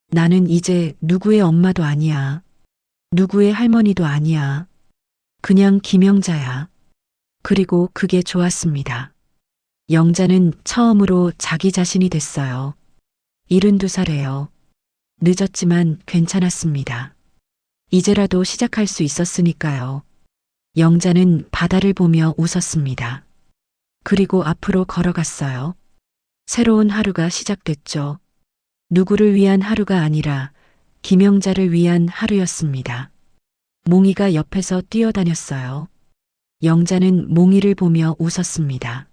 나는 이제 누구의 엄마도 아니야. 누구의 할머니도 아니야. 그냥 김영자야. 그리고 그게 좋았습니다. 영자는 처음으로 자기 자신이 됐어요. 72살에요. 늦었지만 괜찮았습니다. 이제라도 시작할 수 있었으니까요. 영자는 바다를 보며 웃었습니다. 그리고 앞으로 걸어갔어요. 새로운 하루가 시작됐죠. 누구를 위한 하루가 아니라 김영자를 위한 하루였습니다. 몽이가 옆에서 뛰어다녔어요. 영자는 몽이를 보며 웃었습니다.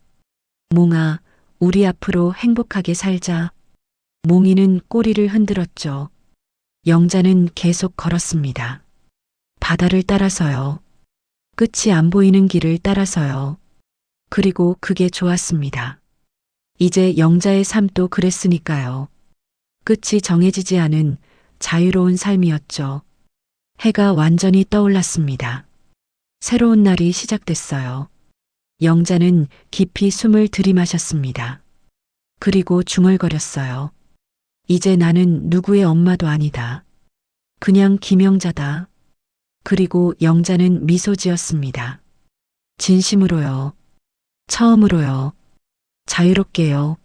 몽아, 우리 앞으로 행복하게 살자. 몽이는 꼬리를 흔들었죠. 영자는 계속 걸었습니다. 바다를 따라서요. 끝이 안 보이는 길을 따라서요. 그리고 그게 좋았습니다. 이제 영자의 삶도 그랬으니까요. 끝이 정해지지 않은 자유로운 삶이었죠. 해가 완전히 떠올랐습니다. 새로운 날이 시작됐어요. 영자는 깊이 숨을 들이마셨습니다. 그리고 중얼거렸어요. 이제 나는 누구의 엄마도 아니다. 그냥 김영자다. 그리고 영자는 미소 지었습니다. 진심으로요. 처음으로요. 자유롭게요.